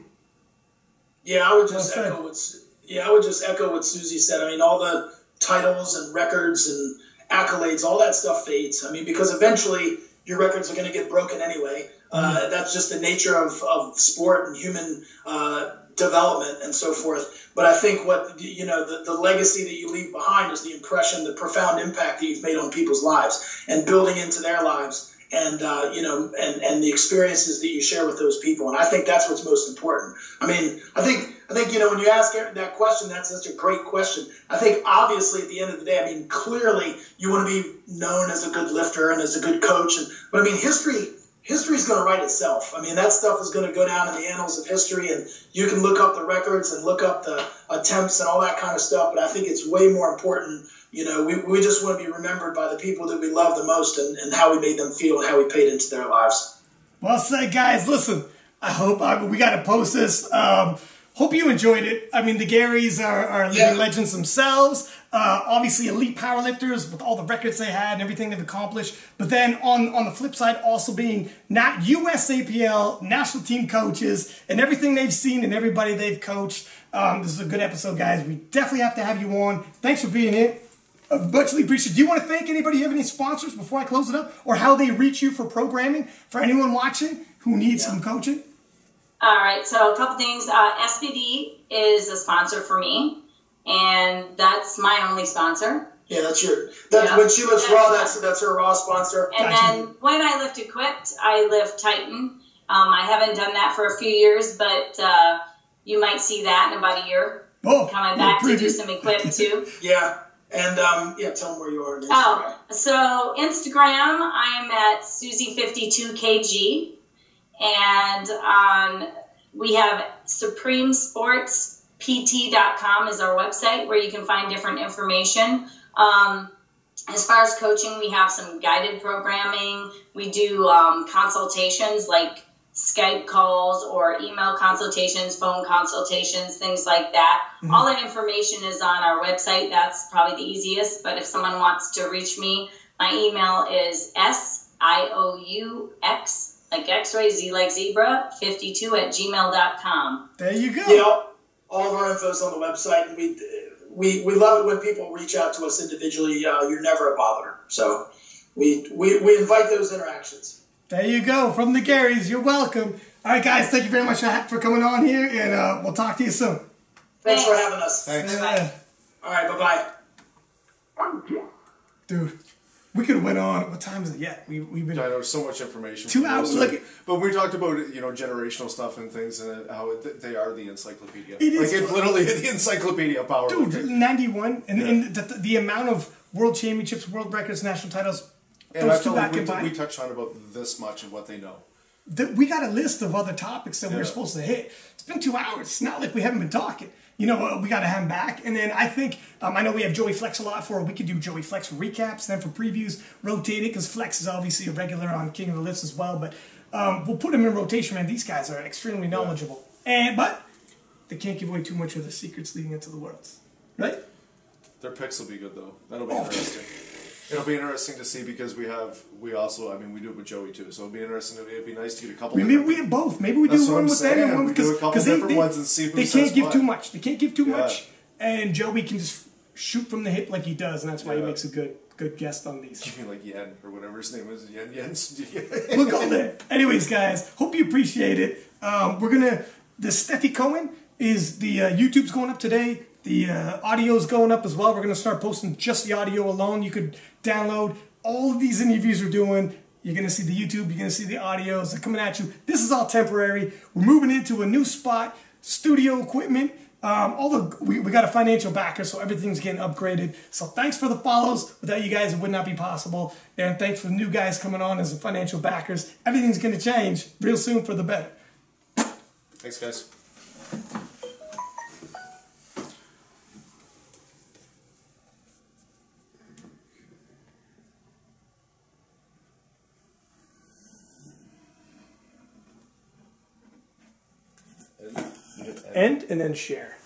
Yeah, I would just echo what Susie said. I mean, all the titles and records and accolades, all that stuff fades. I mean, because eventually your records are going to get broken anyway. That's just the nature of sport and human development and so forth. But I think what the legacy that you leave behind is the impression, the profound impact that you've made on people's lives and building into their lives. And and the experiences that you share with those people, and I think that's what's most important. I mean, I think when you ask that question, that's such a great question. I think obviously at the end of the day, I mean, clearly you want to be known as a good lifter and as a good coach, but I mean, history's going to write itself. I mean, that stuff is going to go down in the annals of history, and you can look up the records and look up the attempts and all that kind of stuff. But I think it's way more important. We just want to be remembered by the people that we love the most and how we made them feel and how we paid into their lives. Well said, guys. Listen, I hope we got to post this. Hope you enjoyed it. I mean, the Garys are living legends themselves. Obviously, elite powerlifters with all the records they had and everything they've accomplished. But then on the flip side, also being not USAPL national team coaches and everything they've seen and everybody they've coached. This is a good episode, guys. We definitely have to have you on. Thanks for being here. Muchly appreciated. Do you want to thank anybody? You have any sponsors before I close it up? Or how they reach you for programming? For anyone watching who needs some coaching? All right. So a couple things. SPD is a sponsor for me. And that's my only sponsor. Yeah, when she lifts Raw, that's her Raw sponsor. And then when I lift Equipped, I lift Titan. I haven't done that for a few years, but you might see that in about a year. Coming back to do some Equipped too. Yeah. And, tell them where you are. So Instagram, I'm at Susie52kg. And we have SupremeSportsPT.com is our website where you can find different information. As far as coaching, we have some guided programming. We do consultations like Skype calls or email consultations, phone consultations, things like that. Mm-hmm. All that information is on our website. That's probably the easiest. But if someone wants to reach me, my email is SIOUX, like X-ray, Z like zebra, 52@gmail.com. There you go. Yeah, all of our info's on the website, and we love it when people reach out to us individually. You're never a bother. So we invite those interactions. There you go. From the Garys, you're welcome. All right, guys, thank you very much for coming on here, and we'll talk to you soon. Thanks for having us. Thanks. All right, bye-bye. Dude, we could have went on. What time is it yet? We've been. Yeah, there was so much information. 2 hours. But we talked about generational stuff and things, and how they are the encyclopedia. It is it's literally the encyclopedia of powerlifting. Dude, 91, and the amount of world championships, world records, national titles. And I feel like we touched on about this much of what they know. We got a list of other topics that we're supposed to hit. It's been 2 hours. It's not like we haven't been talking. We got to have him back. And then I think, I know we have Joey Flex a lot we could do Joey Flex recaps, then for previews, rotate it, because Flex is obviously a regular on King of the Lifts as well. But we'll put him in rotation, man. These guys are extremely knowledgeable. But they can't give away too much of the secrets leading into the Worlds. Right? Their picks will be good though. That'll be interesting. It'll be interesting to see because we also, I mean, we do it with Joey too, so it'll be interesting. It'd be nice to get a couple. Maybe we have both. Maybe we do one with them and one because they can't give too much. They can't give too much, and Joey can just shoot from the hip like he does, and that's why he makes a good guest on these. You mean like Yen or whatever his name is? Yen. We'll go there. Anyways, guys, hope you appreciate it. The Steffi Cohen is the YouTube's going up today. The audio's going up as well. We're going to start posting just the audio alone. You could download all of these interviews we're doing. You're going to see the YouTube. You're going to see the audios. They're coming at you. This is all temporary. We're moving into a new spot, studio equipment. We got a financial backer, so everything's getting upgraded. So thanks for the follows. Without you guys, it would not be possible. And thanks for the new guys coming on as the financial backers. Everything's going to change real soon for the better. Thanks, guys. End and then share.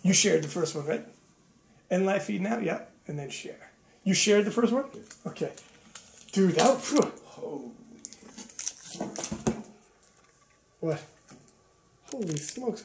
You shared the first one, right? End live feed now? Yeah. And then share. You shared the first one? Okay. Dude, that was... What? Holy smokes.